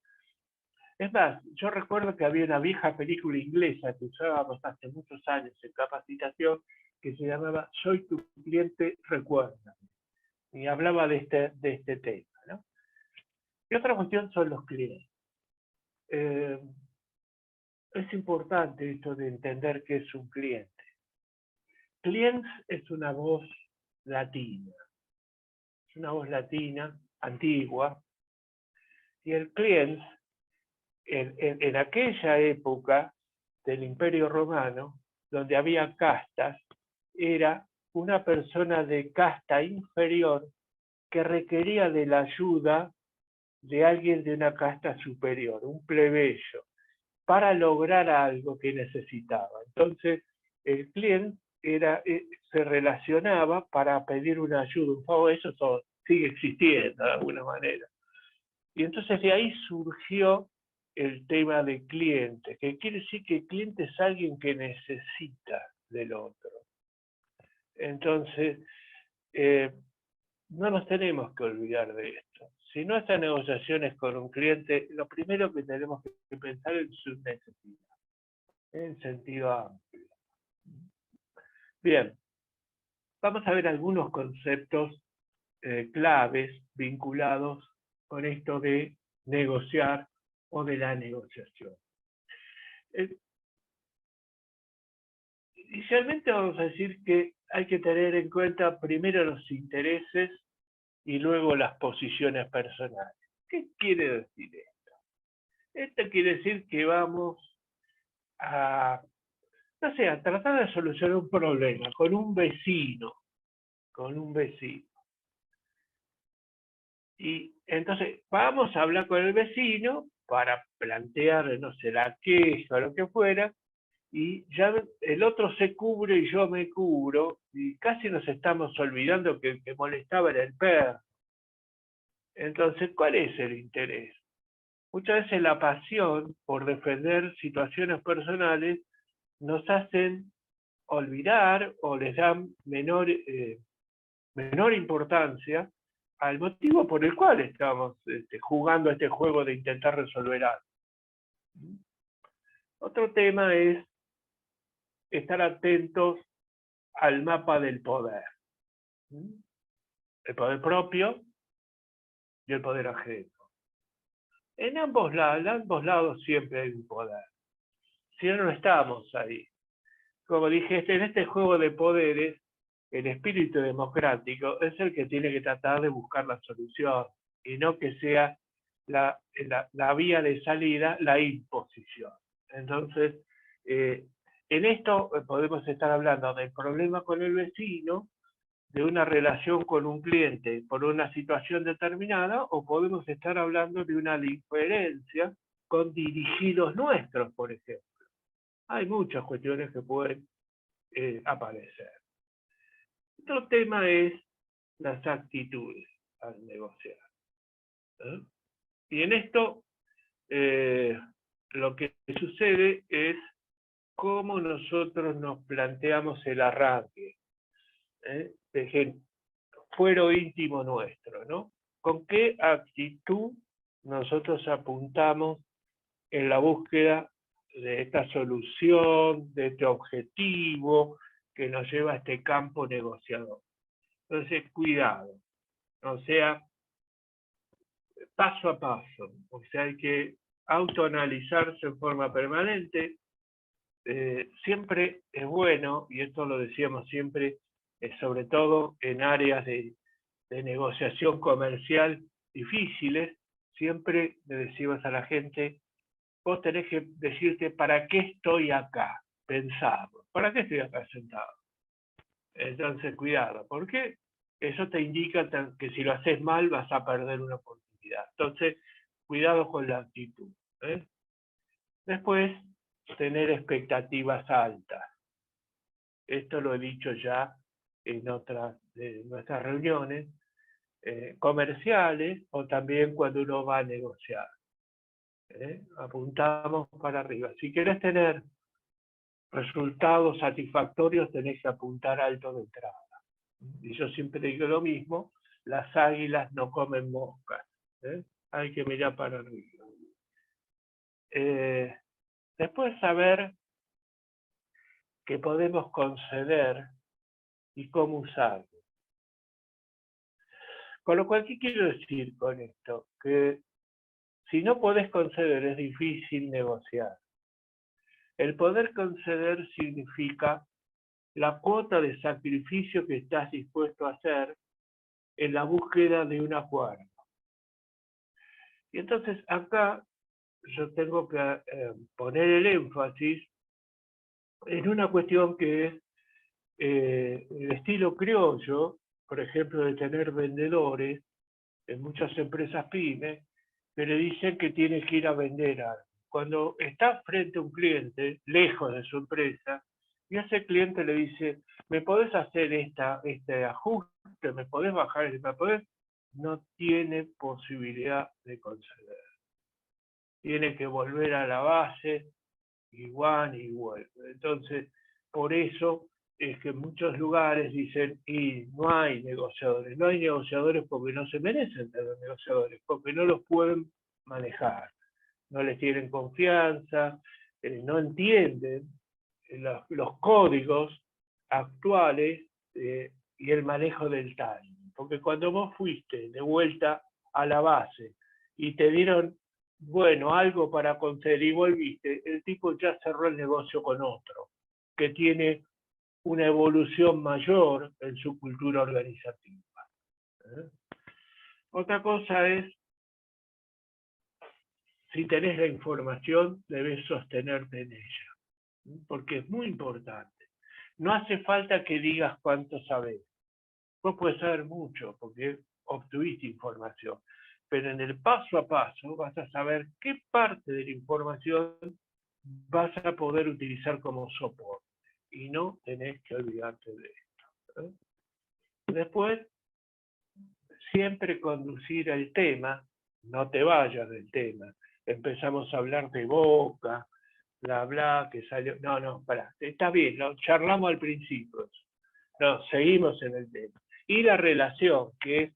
Es más, yo recuerdo que había una vieja película inglesa que usábamos hace muchos años en capacitación que se llamaba Soy tu cliente, recuerda. Y hablaba de este tema, ¿no? Y otra cuestión son los clientes. Es importante esto de entender qué es un cliente. Client es una voz latina. Es una voz latina, antigua. Y el client, en aquella época del Imperio Romano, donde había castas, era una persona de casta inferior que requería de la ayuda de alguien de una casta superior, un plebeyo, para lograr algo que necesitaba. Entonces, el cliente se relacionaba para pedir una ayuda, un favor. Eso sigue existiendo de alguna manera. Y entonces de ahí surgió el tema de cliente, que quiere decir que el cliente es alguien que necesita del otro. Entonces, no nos tenemos que olvidar de esto. Si nuestra negociación es con un cliente, lo primero que tenemos que pensar es en su necesidad, en sentido amplio. Bien, vamos a ver algunos conceptos claves vinculados con esto de negociar o de la negociación. Inicialmente vamos a decir que hay que tener en cuenta primero los intereses y luego las posiciones personales. ¿Qué quiere decir esto? Esto quiere decir que vamos a, no sé, a tratar de solucionar un problema con un vecino, Y entonces vamos a hablar con el vecino para plantear, no sé, la queja o lo que fuera, y ya el otro se cubre y yo me cubro, y casi nos estamos olvidando que el que molestaba era el perro. Entonces, ¿cuál es el interés? Muchas veces la pasión por defender situaciones personales nos hacen olvidar o les dan menor importancia al motivo por el cual estamos jugando este juego de intentar resolver algo. Otro tema es estar atentos al mapa del poder. El poder propio y el poder ajeno. En ambos lados siempre hay un poder. Si no, no estamos ahí. Como dije, en este juego de poderes, el espíritu democrático es el que tiene que tratar de buscar la solución y no que sea la vía de salida la imposición. Entonces, en esto podemos estar hablando del problema con el vecino, de una relación con un cliente por una situación determinada, o podemos estar hablando de una diferencia con dirigidos nuestros, por ejemplo. Hay muchas cuestiones que pueden aparecer. Otro tema es las actitudes al negociar. ¿Eh? Y en esto lo que sucede es cómo nosotros nos planteamos el arranque. De fuero íntimo nuestro, ¿no? ¿Con qué actitud nosotros apuntamos en la búsqueda de esta solución, de este objetivo que nos lleva a este campo negociador? Entonces, cuidado, o sea, paso a paso, o sea, hay que autoanalizarse en forma permanente. Siempre es bueno, y esto lo decíamos siempre, sobre todo en áreas de negociación comercial difíciles, siempre le decimos a la gente, vos tenés que decirte, ¿para qué estoy acá? Pensado, ¿para qué estoy acá sentado? Entonces, cuidado, porque eso te indica que si lo haces mal vas a perder una oportunidad. Entonces, cuidado con la actitud. ¿Eh? Después, tener expectativas altas. Esto lo he dicho ya en otras de nuestras reuniones comerciales o también cuando uno va a negociar. Apuntamos para arriba. Si querés tener resultados satisfactorios, tenés que apuntar alto de entrada. Y yo siempre digo lo mismo, las águilas no comen moscas. Hay que mirar para arriba. Después saber que podemos conceder y cómo usarlo. Con lo cual, ¿qué quiero decir con esto? Que si no podés conceder, es difícil negociar. El poder conceder significa la cuota de sacrificio que estás dispuesto a hacer en la búsqueda de un acuerdo. Y entonces acá yo tengo que poner el énfasis en una cuestión que es el estilo criollo, por ejemplo, de tener vendedores en muchas empresas pymes, que le dicen que tiene que ir a vender algo. Cuando está frente a un cliente, lejos de su empresa, y ese cliente le dice, ¿me podés hacer este ajuste? ¿Me podés bajar? ¿Me podés? No tiene posibilidad de conceder. Tiene que volver a la base, igual y vuelve. Entonces, por eso es que en muchos lugares dicen, y no hay negociadores. No hay negociadores porque no se merecen tener negociadores, porque no los pueden manejar. No les tienen confianza, no entienden los códigos actuales y el manejo del timing. Porque cuando vos fuiste de vuelta a la base y te dieron, bueno, algo para conceder y volviste, el tipo ya cerró el negocio con otro, que tiene una evolución mayor en su cultura organizativa. Otra cosa es, si tenés la información, debes sostenerte en ella, porque es muy importante. No hace falta que digas cuánto sabés. Vos podés saber mucho, porque obtuviste información, pero en el paso a paso vas a saber qué parte de la información vas a poder utilizar como soporte, y no tenés que olvidarte de esto. Después, siempre conducir el tema, no te vayas del tema. Empezamos a hablar de Boca, bla, bla, que salió. No, pará, está bien, lo charlamos al principio. No, seguimos en el tema. Y la relación, que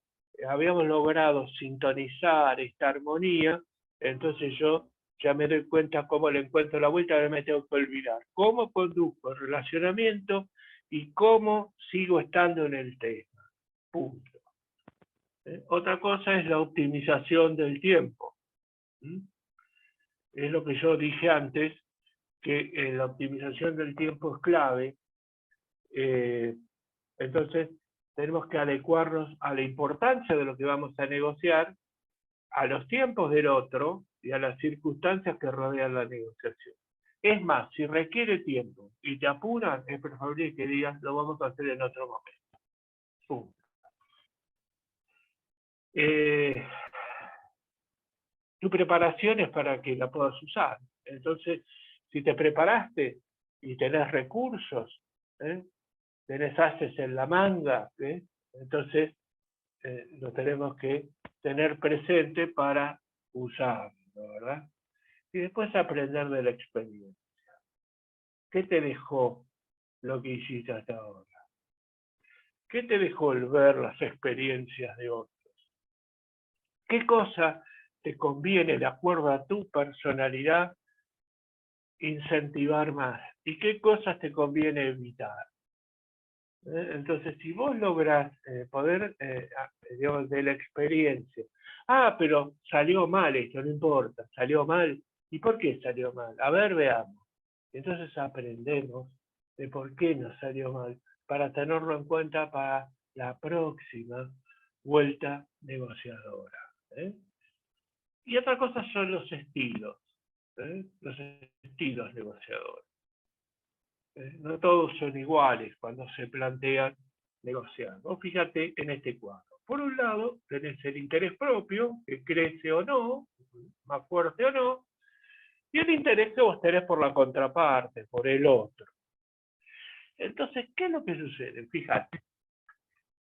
habíamos logrado sintonizar esta armonía, entonces yo ya me doy cuenta cómo le encuentro la vuelta, ahora me tengo que olvidar. Cómo conduzco el relacionamiento y cómo sigo estando en el tema. Punto. Otra cosa es la optimización del tiempo. ¿Mm? Es lo que yo dije antes, que la optimización del tiempo es clave. Entonces, tenemos que adecuarnos a la importancia de lo que vamos a negociar, a los tiempos del otro y a las circunstancias que rodean la negociación. Es más, si requiere tiempo y te apuran, es preferible que digas, lo vamos a hacer en otro momento. Punto. Tu preparación es para que la puedas usar. Entonces, si te preparaste y tenés recursos, ¿eh? Tenés haces en la manga, ¿eh? Entonces lo tenemos que tener presente para usarlo, ¿verdad? Y después aprender de la experiencia. ¿Qué te dejó lo que hiciste hasta ahora? ¿Qué te dejó el ver las experiencias de otros? ¿Qué cosa te conviene, de acuerdo a tu personalidad, incentivar más? ¿Y qué cosas te conviene evitar? Entonces, si vos lográs poder, digamos, de la experiencia, pero salió mal esto, no importa, salió mal. ¿Y por qué salió mal? A ver, veamos. Entonces aprendemos de por qué nos salió mal, para tenerlo en cuenta para la próxima vuelta negociadora. ¿Eh? Y otra cosa son los estilos negociadores. No todos son iguales cuando se plantean negociar. Vos fíjate en este cuadro. Por un lado, tenés el interés propio, que crece o no, más fuerte o no, y el interés que vos tenés por la contraparte, por el otro. Entonces, ¿qué es lo que sucede? Fíjate,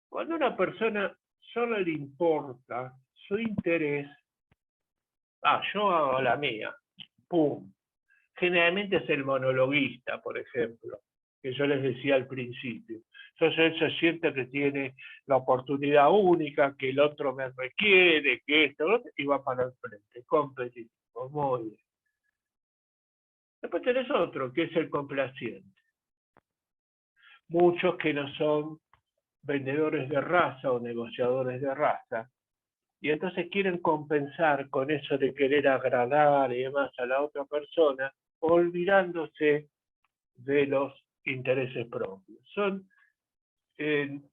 cuando a una persona solo le importa su interés, yo hago la mía, pum. Generalmente es el monologuista, por ejemplo, que yo les decía al principio. Entonces él se siente que tiene la oportunidad única, que el otro me requiere, que esto, y va para el frente, competitivo, muy bien. Después tenés otro, que es el complaciente. Muchos que no son vendedores de raza o negociadores de raza, y entonces quieren compensar con eso de querer agradar y demás a la otra persona, olvidándose de los intereses propios. Son en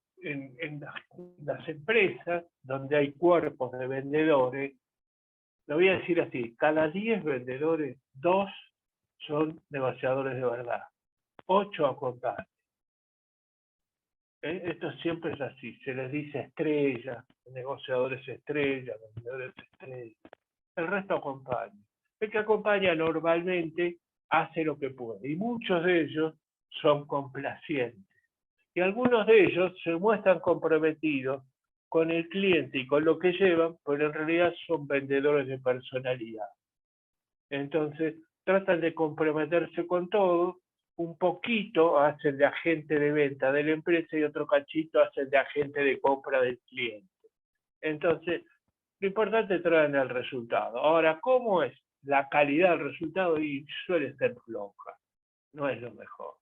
las empresas donde hay cuerpos de vendedores, lo voy a decir así, cada 10 vendedores, 2 son negociadores de verdad, 8 acompañan. Esto siempre es así, se les dice estrella, negociadores estrella, vendedores estrella. El resto acompaña. El que acompaña normalmente hace lo que puede y muchos de ellos son complacientes. Y algunos de ellos se muestran comprometidos con el cliente y con lo que llevan, pero en realidad son vendedores de personalidad. Entonces, tratan de comprometerse con todo, un poquito hacen de agente de venta de la empresa y otro cachito hacen de agente de compra del cliente. Entonces, lo importante es traer el resultado. Ahora, ¿cómo es la calidad del resultado? Y suele ser floja, no es lo mejor.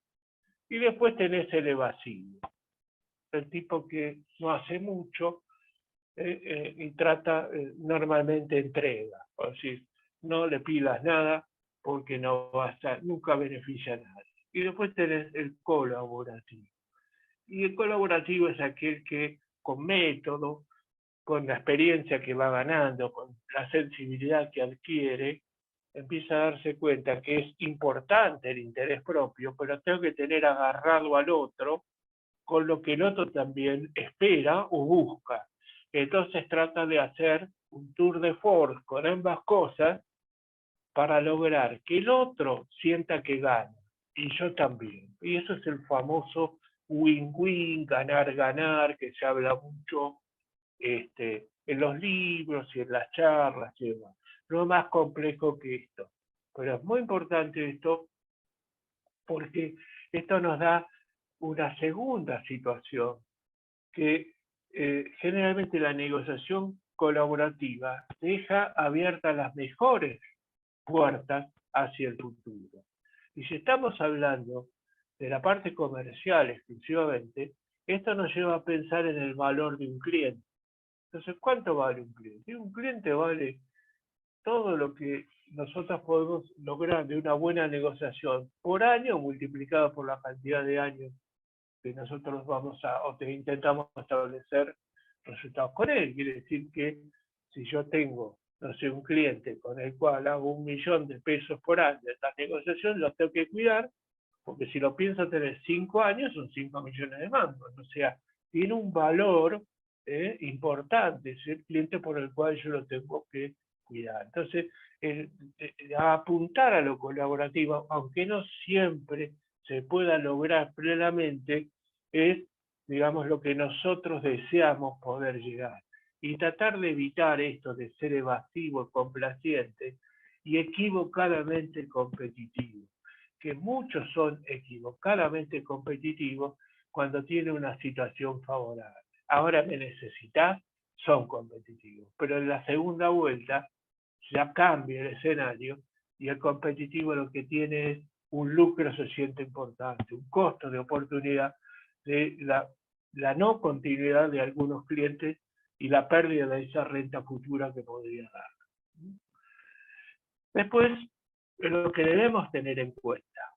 Y después tenés el evasivo, el tipo que no hace mucho y trata, normalmente entrega. O decir, no le pidas nada porque no va a estar, nunca beneficia a nadie. Y después tenés el colaborativo. Y el colaborativo es aquel que con método, con la experiencia que va ganando, con la sensibilidad que adquiere, empieza a darse cuenta que es importante el interés propio, pero tengo que tener agarrado al otro con lo que el otro también espera o busca. Entonces trata de hacer un tour de force con ambas cosas para lograr que el otro sienta que gana y yo también. Y eso es el famoso win-win, ganar-ganar, que se habla mucho en los libros y en las charlas y demás. No es más complejo que esto. Pero es muy importante esto porque esto nos da una segunda situación, que generalmente la negociación colaborativa deja abiertas las mejores puertas hacia el futuro. Y si estamos hablando de la parte comercial exclusivamente, esto nos lleva a pensar en el valor de un cliente. Entonces, ¿cuánto vale un cliente? Un cliente vale todo lo que nosotros podemos lograr de una buena negociación por año multiplicado por la cantidad de años que nosotros vamos a, o que intentamos establecer resultados con él. Quiere decir que si yo tengo, no sé, un cliente con el cual hago 1.000.000 de pesos por año de esta negociación, lo tengo que cuidar, porque si lo pienso tener 5 años, son 5 millones de mangos. O sea, tiene un valor importante, es el cliente por el cual yo lo tengo que cuidar. Entonces, apuntar a lo colaborativo, aunque no siempre se pueda lograr plenamente, es, digamos, lo que nosotros deseamos poder llegar. Y tratar de evitar esto de ser evasivo, complaciente y equivocadamente competitivo, que muchos son equivocadamente competitivos cuando tienen una situación favorable. Ahora me necesitas, son competitivos, pero en la segunda vuelta ya cambia el escenario y el competitivo lo que tiene es un lucro se siente importante, un costo de oportunidad de la no continuidad de algunos clientes y la pérdida de esa renta futura que podría dar. Después, lo que debemos tener en cuenta,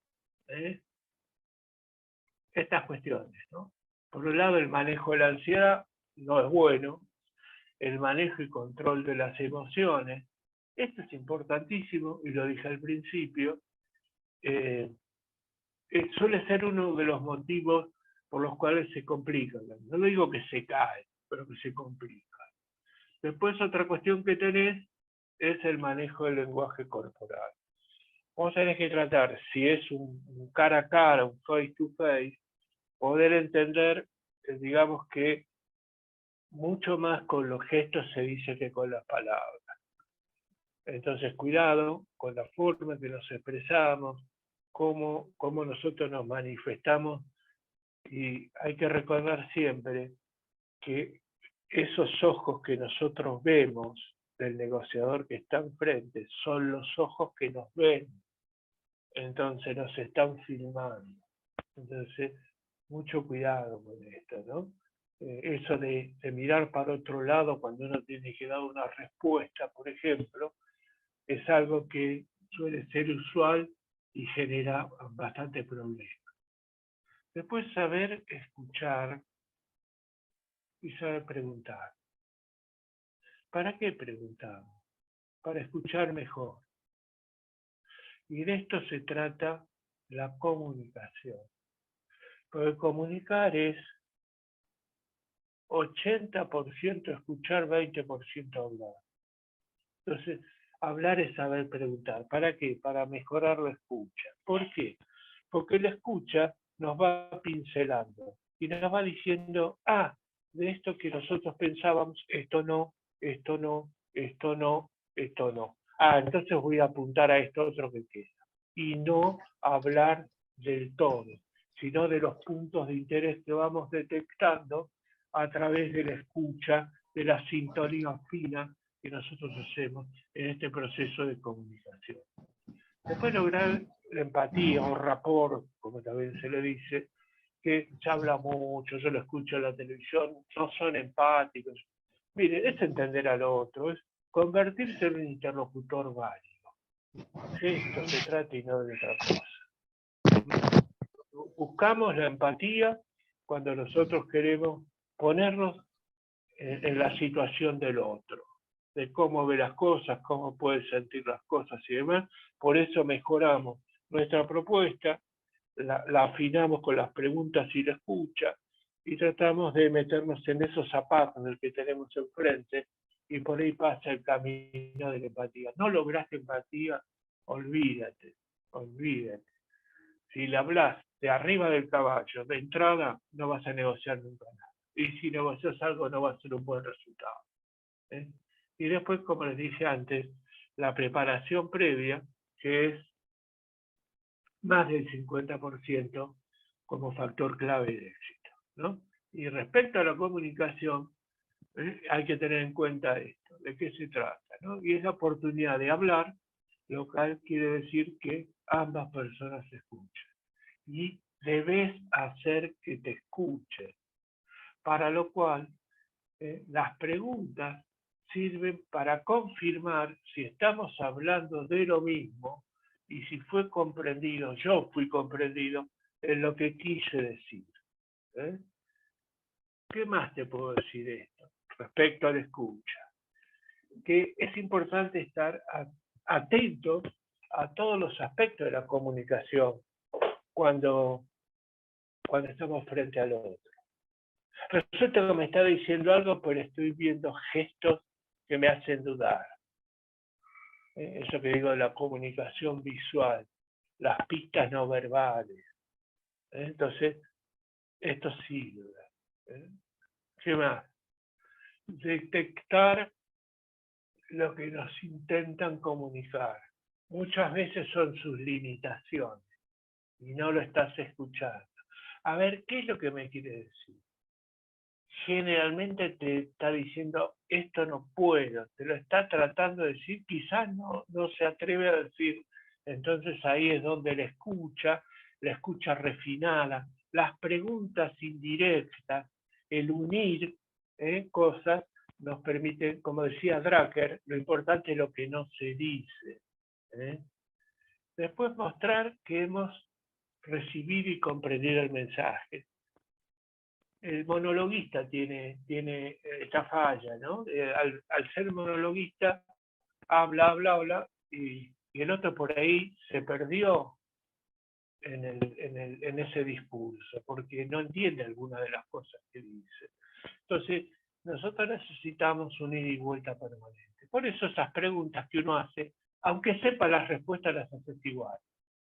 estas cuestiones, ¿no? Por un lado, el manejo de la ansiedad no es bueno, el manejo y control de las emociones, esto es importantísimo, y lo dije al principio, suele ser uno de los motivos por los cuales se complica. No digo que se cae, pero que se complica. Después otra cuestión que tenés es el manejo del lenguaje corporal. Vos tenés que tratar, si es un cara a cara, un face to face, poder entender, digamos que mucho más con los gestos se dice que con las palabras. Entonces, cuidado con la forma en que nos expresamos, cómo nosotros nos manifestamos, y hay que recordar siempre que esos ojos que nosotros vemos del negociador que está enfrente son los ojos que nos ven, entonces nos están filmando. Entonces, mucho cuidado con esto, ¿no? Eso de mirar para otro lado cuando uno tiene que dar una respuesta, por ejemplo, es algo que suele ser usual y genera bastante problema. Después, saber escuchar y saber preguntar. ¿Para qué preguntamos? Para escuchar mejor. Y de esto se trata la comunicación. Porque comunicar es 80% escuchar, 20% hablar. Entonces, hablar es saber preguntar. ¿Para qué? Para mejorar la escucha. ¿Por qué? Porque la escucha nos va pincelando y nos va diciendo, de esto que nosotros pensábamos, esto no, esto no, esto no, esto no. Entonces voy a apuntar a esto otro que queda. Y no hablar del todo, sino de los puntos de interés que vamos detectando a través de la escucha, de la sintonía fina que nosotros hacemos en este proceso de comunicación. Después lograr la empatía o rapport, como también se le dice, que se habla mucho, yo lo escucho en la televisión, no son empáticos. Mire, es entender al otro, es convertirse en un interlocutor válido. De esto se trata y no de otra cosa. Buscamos la empatía cuando nosotros queremos ponernos en la situación del otro, de cómo ve las cosas, cómo puede sentir las cosas y demás. Por eso mejoramos nuestra propuesta, la afinamos con las preguntas y la escucha, y tratamos de meternos en esos zapatos del que tenemos enfrente, y por ahí pasa el camino de la empatía. No lograste empatía, olvídate. Si le hablas de arriba del caballo, de entrada, no vas a negociar nunca nada. Y si negocias algo, no va a ser un buen resultado. Y después, como les dije antes, la preparación previa, que es más del 50% como factor clave de éxito, ¿no? Y respecto a la comunicación, hay que tener en cuenta esto, de qué se trata, ¿no? Y es la oportunidad de hablar, lo cual quiere decir que ambas personas se escuchan. Y debes hacer que te escuchen, para lo cual las preguntas sirven para confirmar si estamos hablando de lo mismo y si fue comprendido, yo fui comprendido en lo que quise decir. ¿Eh? ¿Qué más te puedo decir de esto respecto a la escucha? Que es importante estar atento a todos los aspectos de la comunicación cuando estamos frente al otro. Resulta que me está diciendo algo, pero estoy viendo gestos que me hacen dudar. Eso que digo de la comunicación visual, las pistas no verbales. Entonces, esto sirve. ¿Qué más? Detectar lo que nos intentan comunicar. Muchas veces son sus limitaciones y no lo estás escuchando. A ver, ¿qué es lo que me quiere decir? Generalmente te está diciendo, esto no puedo, te lo está tratando de decir, quizás no se atreve a decir. Entonces ahí es donde la escucha refinada, las preguntas indirectas, el unir cosas, nos permite, como decía Drucker, lo importante es lo que no se dice. Después mostrar que hemos recibido y comprendido el mensaje. El monologuista tiene esta falla, ¿no? Al ser monologuista, habla, y el otro por ahí se perdió en ese discurso, porque no entiende alguna de las cosas que dice. Entonces, nosotros necesitamos un ida y vuelta permanente. Por eso esas preguntas que uno hace, aunque sepa las respuestas, las haces igual.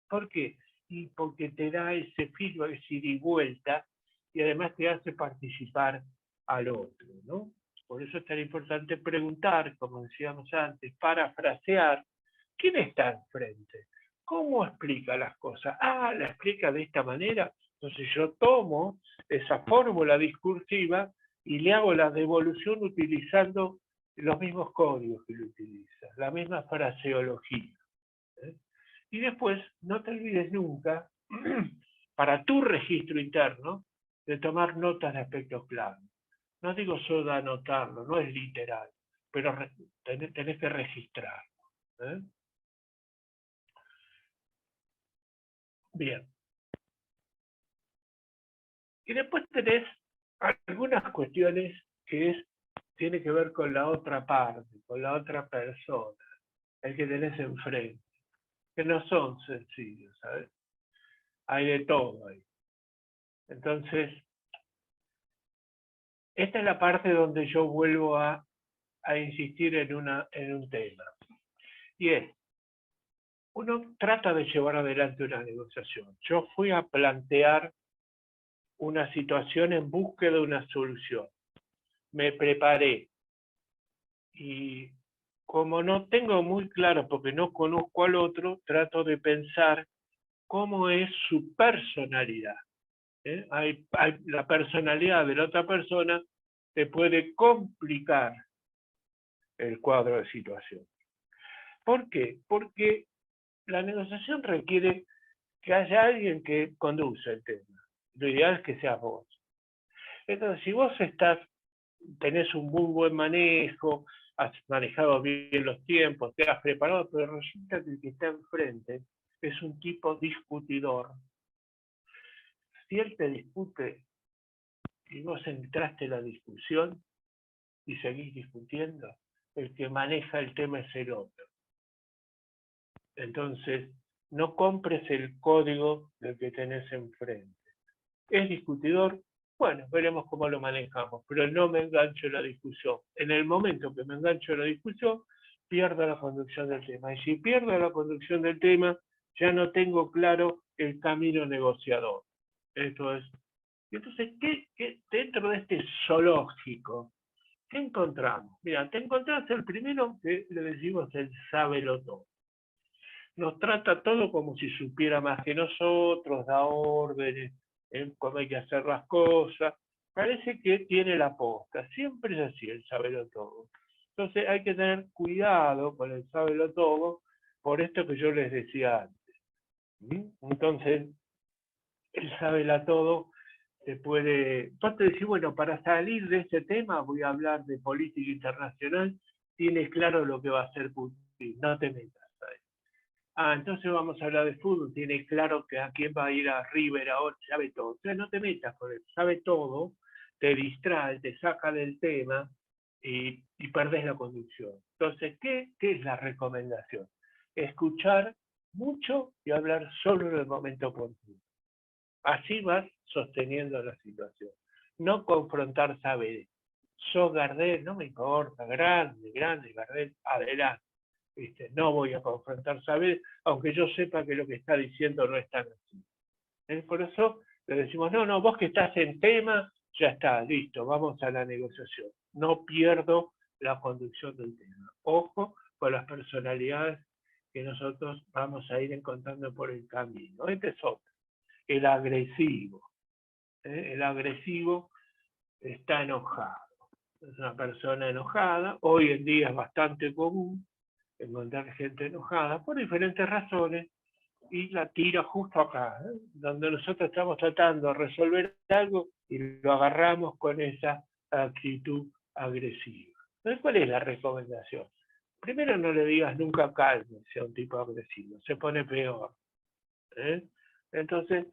¿Por qué? Y porque te da ese feedback, ese ida y vuelta, y además te hace participar al otro, ¿no? Por eso es tan importante preguntar, como decíamos antes, parafrasear, ¿quién está enfrente? ¿Cómo explica las cosas? La explica de esta manera. Entonces yo tomo esa fórmula discursiva y le hago la devolución utilizando los mismos códigos que lo utiliza, la misma fraseología. Y después, no te olvides nunca, para tu registro interno, de tomar notas de aspectos clave. No digo solo anotarlo, no es literal, pero tenés que registrarlo. Bien. Y después tenés algunas cuestiones que tiene que ver con la otra parte, con la otra persona, el que tenés enfrente, que no son sencillos, ¿sabes? Hay de todo ahí. Entonces, esta es la parte donde yo vuelvo a insistir en un tema. Y es, uno trata de llevar adelante una negociación. Yo fui a plantear una situación en búsqueda de una solución. Me preparé. Y como no tengo muy claro, porque no conozco al otro, trato de pensar cómo es su personalidad. La personalidad de la otra persona te puede complicar el cuadro de situación. ¿Por qué? Porque la negociación requiere que haya alguien que conduce el tema. Lo ideal es que seas vos. Entonces, si vos tenés un muy buen manejo, has manejado bien los tiempos, te has preparado, pero resulta que el que está enfrente es un tipo discutidor. Si él te discute y vos entraste en la discusión y seguís discutiendo, el que maneja el tema es el otro. Entonces, no compres el código del que tenés enfrente. ¿Es discutidor? Bueno, veremos cómo lo manejamos, pero no me engancho en la discusión. En el momento que me engancho en la discusión, pierdo la conducción del tema. Y si pierdo la conducción del tema, ya no tengo claro el camino negociador. Esto es. Entonces, ¿qué dentro de este zoológico, qué encontramos? Mira, te encontrás el primero que le decimos el sábelo-todo. Nos trata todo como si supiera más que nosotros, da órdenes, cómo hay que hacer las cosas. Parece que tiene la posta. Siempre es así el saberlo todo. Entonces hay que tener cuidado con el saberlo todo por esto que yo les decía antes. Entonces, el saberlo todo te puede... Vos te decís, bueno, para salir de este tema voy a hablar de política internacional tiene claro lo que va a hacer Putin, no te metas ahí. Entonces vamos a hablar de fútbol, tiene claro que a quién va a ir a River ahora, sabe todo. Entonces no te metas con él, sabe todo, te distrae, te saca del tema y perdés la conducción. Entonces, ¿qué es la recomendación? Escuchar mucho y hablar solo en el momento oportuno. Así vas sosteniendo la situación. No confrontar saberes. Sos Gardel, no me importa, grande, Gardel, adelante. ¿Viste? No voy a confrontar saberes, aunque yo sepa que lo que está diciendo no es tan así. Por eso le decimos, no, vos que estás en tema, ya está, listo, vamos a la negociación. No pierdo la conducción del tema. Ojo con las personalidades que nosotros vamos a ir encontrando por el camino. Este es otro, el agresivo. El agresivo está enojado. Es una persona enojada. Hoy en día es bastante común encontrar gente enojada por diferentes razones y la tira justo acá, donde nosotros estamos tratando de resolver algo y lo agarramos con esa actitud agresiva. Entonces, ¿cuál es la recomendación? Primero, no le digas nunca calme si a un tipo agresivo, se pone peor. Entonces,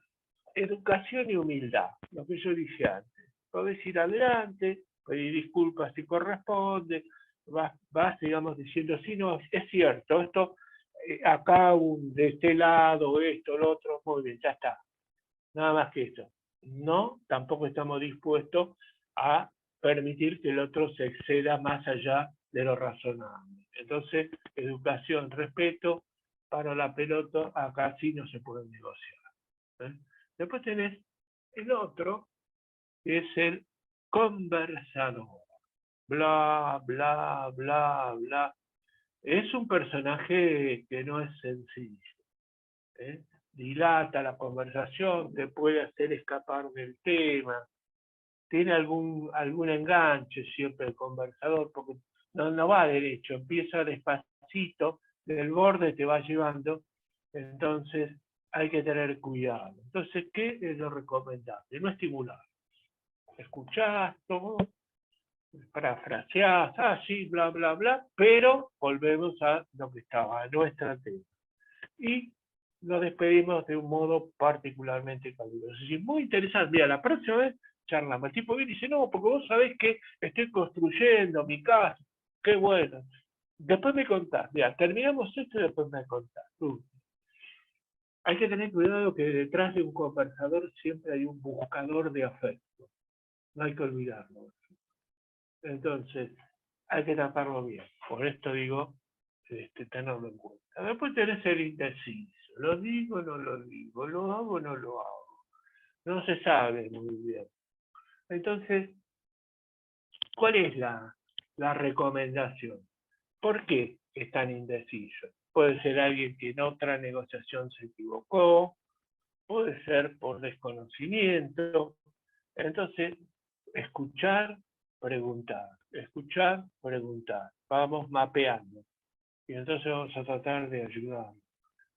educación y humildad, lo que yo dije antes. Podés ir adelante, pedir disculpas si corresponde, vas digamos, diciendo, sí, no, es cierto, esto, acá de este lado, esto, lo otro, muy bien, ya está. Nada más que eso. No, tampoco estamos dispuestos a permitir que el otro se exceda más allá de lo razonable. Entonces, educación, respeto, para la pelota, acá sí no se puede negociar. Después tenés el otro, que es el conversador. Bla, bla, bla, bla. Es un personaje que no es sencillo. Dilata la conversación, te puede hacer escapar del tema. Tiene algún enganche siempre el conversador, porque no va derecho, empieza despacito, del borde te va llevando, entonces hay que tener cuidado. Entonces, ¿qué es lo recomendable? No estimular. Escuchás todo, parafraseás, sí, bla, bla, bla, pero volvemos a lo que estaba, a nuestra tema. Y nos despedimos de un modo particularmente caluroso. Es decir, muy interesante. Mira, la próxima vez charlamos. El tipo viene y dice, no, porque vos sabés que estoy construyendo mi casa. Qué bueno. Después me contás. Mira, terminamos esto y después me contás. Hay que tener cuidado que detrás de un conversador siempre hay un buscador de afecto. No hay que olvidarlo. Entonces, hay que tratarlo bien. Por esto digo, tenerlo en cuenta. Después tenés el indeciso. ¿Lo digo o no lo digo? ¿Lo hago o no lo hago? No se sabe muy bien. Entonces, ¿cuál es la recomendación? ¿Por qué es tan indeciso? Puede ser alguien que en otra negociación se equivocó, puede ser por desconocimiento. Entonces, escuchar, preguntar, escuchar, preguntar. Vamos mapeando. Y entonces vamos a tratar de ayudar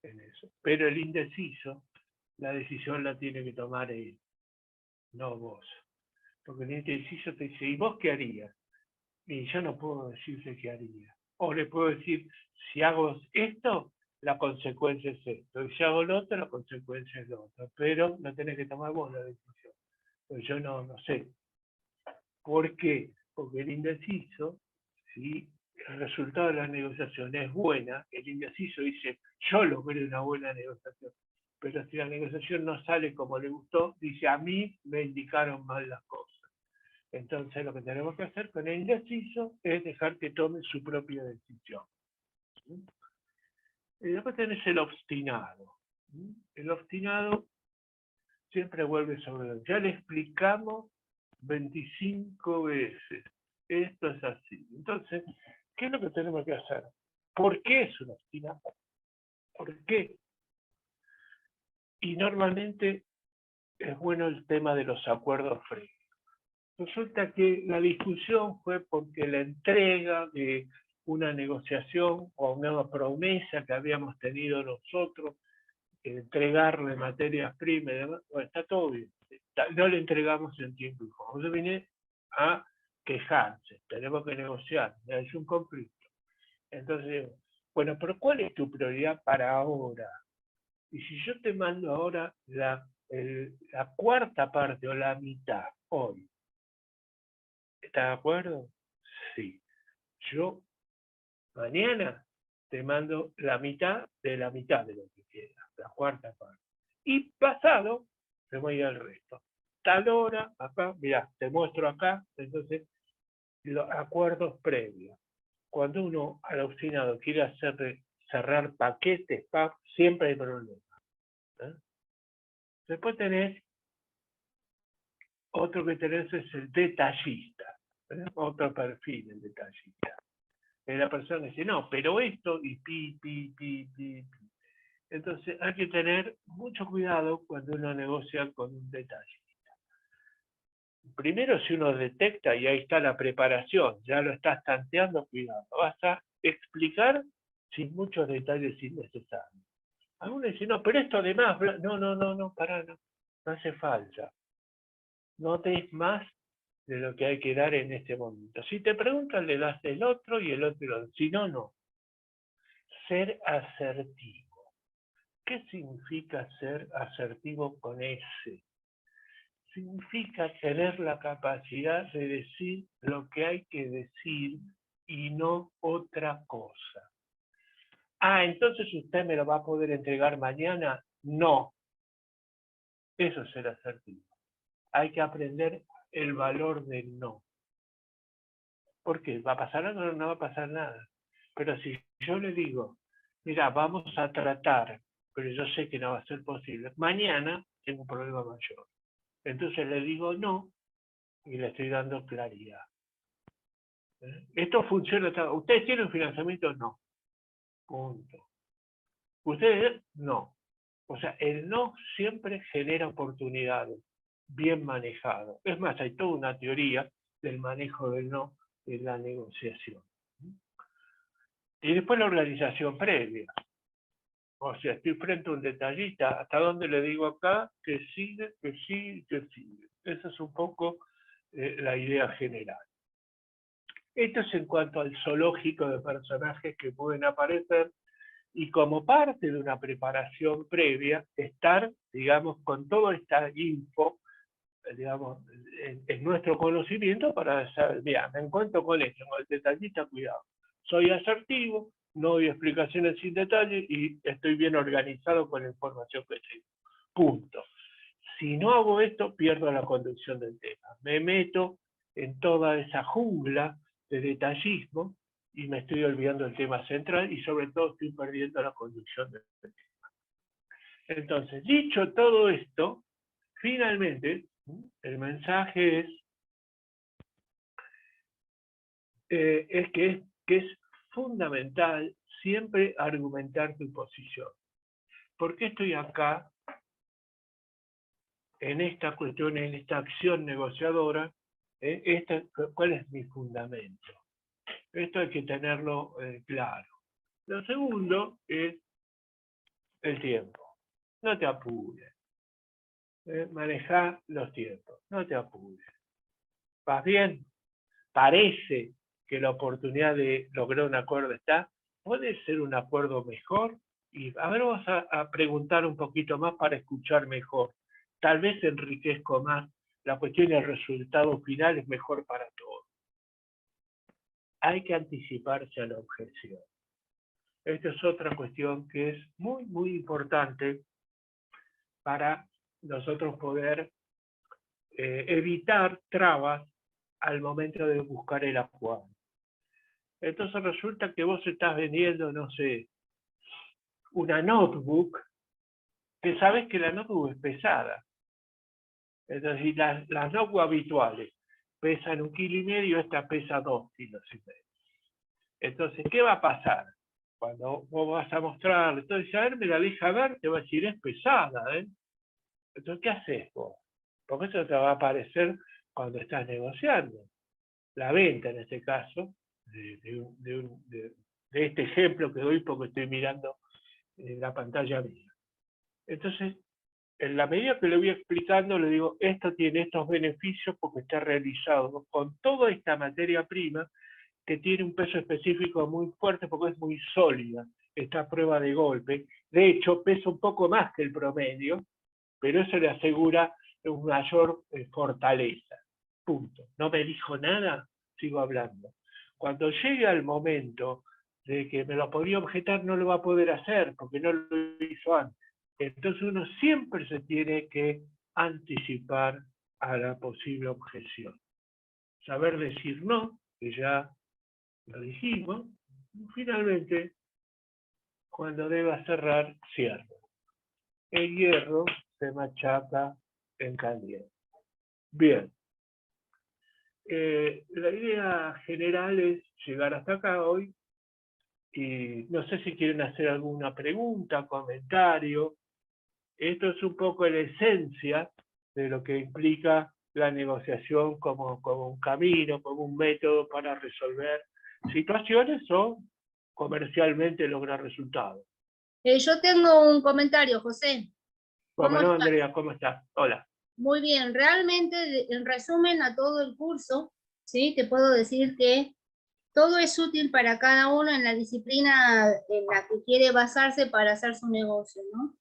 en eso. Pero el indeciso, la decisión la tiene que tomar él, no vos. Porque el indeciso te dice, ¿y vos qué harías? Y yo no puedo decirle qué haría. O le puedo decir, si hago esto, la consecuencia es esto. Y si hago lo otro, la consecuencia es lo otro. Pero no tenés que tomar vos la decisión. Pues yo no sé. ¿Por qué? Porque el indeciso, si el resultado de la negociación es buena, el indeciso dice, yo logré una buena negociación. Pero si la negociación no sale como le gustó, dice, a mí me indicaron mal las cosas. Entonces lo que tenemos que hacer con el indeciso es dejar que tome su propia decisión. Y después tenés el obstinado. El obstinado siempre vuelve sobre él. Ya le explicamos 25 veces. Esto es así. Entonces, ¿qué es lo que tenemos que hacer? ¿Por qué es un obstinado? ¿Por qué? Y normalmente es bueno el tema de los acuerdos fríos. Resulta que la discusión fue porque la entrega de una negociación o una promesa que habíamos tenido nosotros, entregarle materias primas y demás, bueno, está todo bien. No le entregamos en tiempo y forma. Yo vine a quejarse, tenemos que negociar, es un conflicto. Entonces digo, bueno, pero ¿cuál es tu prioridad para ahora? Y si yo te mando ahora la cuarta parte o la mitad hoy, ¿estás de acuerdo? Sí. Yo mañana te mando la mitad de lo que queda, la cuarta parte. Y pasado, te voy al resto. Tal hora, acá, mirá, te muestro acá, entonces, los acuerdos previos. Cuando uno al obstinado quiere cerrar paquetes, siempre hay problemas. ¿Eh? Después tenés otro que tenés es el detallista, ¿eh? Otro perfil, el detallista. La persona dice, no, pero esto y pi. Entonces hay que tener mucho cuidado cuando uno negocia con un detallista. Primero, si uno detecta, y ahí está la preparación, ya lo estás tanteando, cuidado, vas a explicar sin muchos detalles innecesarios. Algunos dicen, no, pero esto además, no, pará, no hace falta. No des más de lo que hay que dar en este momento. Si te preguntan, le das el otro y el otro. Si no, no. Ser asertivo. ¿Qué significa ser asertivo con S? Significa tener la capacidad de decir lo que hay que decir y no otra cosa. Ah, entonces usted me lo va a poder entregar mañana. No. Eso es ser asertivo. Hay que aprender el valor del no. ¿Por qué? ¿Va a pasar algo? No va a pasar nada. Pero si yo le digo, mira, vamos a tratar, pero yo sé que no va a ser posible, mañana tengo un problema mayor. Entonces le digo no y le estoy dando claridad. Esto funciona. ¿Ustedes tienen financiamiento? No. Punto. ¿Ustedes? No. O sea, el no siempre genera oportunidades, bien manejado. Es más, hay toda una teoría del manejo del no en la negociación. Y después la organización previa. O sea, estoy frente a un detallista, ¿hasta dónde le digo acá? Que sigue, que sigue, que sigue. Esa es un poco la idea general. Esto es en cuanto al zoológico de personajes que pueden aparecer y como parte de una preparación previa, estar, digamos, con toda esta info, digamos, en nuestro conocimiento para saber, mira, me encuentro con esto, con el detallista, cuidado. Soy asertivo, no doy explicaciones sin detalle y estoy bien organizado con la información que tengo. Punto. Si no hago esto, pierdo la conducción del tema. Me meto en toda esa jungla de detallismo y me estoy olvidando del tema central y sobre todo estoy perdiendo la conducción del tema. Entonces, dicho todo esto, finalmente, el mensaje es que es fundamental siempre argumentar tu posición. ¿Por qué estoy acá en esta cuestión, en esta acción negociadora? ¿Cuál es mi fundamento? Esto hay que tenerlo claro. Lo segundo es el tiempo. No te apures. Maneja los tiempos. No te apures. ¿Vas bien? Parece que la oportunidad de lograr un acuerdo está. Puede ser un acuerdo mejor. Y a ver, vamos a preguntar un poquito más para escuchar mejor. Tal vez enriquezco más la cuestión y el resultado final es mejor para todos. Hay que anticiparse a la objeción. Esta es otra cuestión que es muy, muy importante para nosotros poder evitar trabas al momento de buscar el acuerdo. Entonces resulta que vos estás vendiendo, no sé, una notebook, que sabes que la notebook es pesada. Entonces, y las notebooks habituales pesan 1,5 kilos, esta pesa 2,5 kilos. Entonces, ¿qué va a pasar? Cuando vos vas a mostrar, entonces, a ver, me la deja ver, te va a decir, es pesada, ¿eh? Entonces, ¿qué haces vos? Porque eso te va a aparecer cuando estás negociando. La venta, en este caso, de este ejemplo que doy porque estoy mirando en la pantalla mía. Entonces, en la medida que le voy explicando, le digo, esto tiene estos beneficios porque está realizado con toda esta materia prima que tiene un peso específico muy fuerte porque es muy sólida esta prueba de golpe. De hecho, pesa un poco más que el promedio, pero eso le asegura una mayor fortaleza. Punto. No me dijo nada, sigo hablando. Cuando llegue al momento de que me lo podría objetar, no lo va a poder hacer porque no lo hizo antes. Entonces uno siempre se tiene que anticipar a la posible objeción. Saber decir no, que ya lo dijimos, y finalmente, cuando deba cerrar, cierro. El hierro se machaca en caliente. Bien. La idea general es llegar hasta acá hoy y no sé si quieren hacer alguna pregunta, comentario. Esto es un poco la esencia de lo que implica la negociación como un camino, como un método para resolver situaciones o comercialmente lograr resultados. Yo tengo un comentario, José. ¿Cómo Bueno, estás? Andrea, ¿cómo estás? Hola. Muy bien, realmente en resumen a todo el curso, ¿sí? Te puedo decir que todo es útil para cada uno en la disciplina en la que quiere basarse para hacer su negocio, ¿no?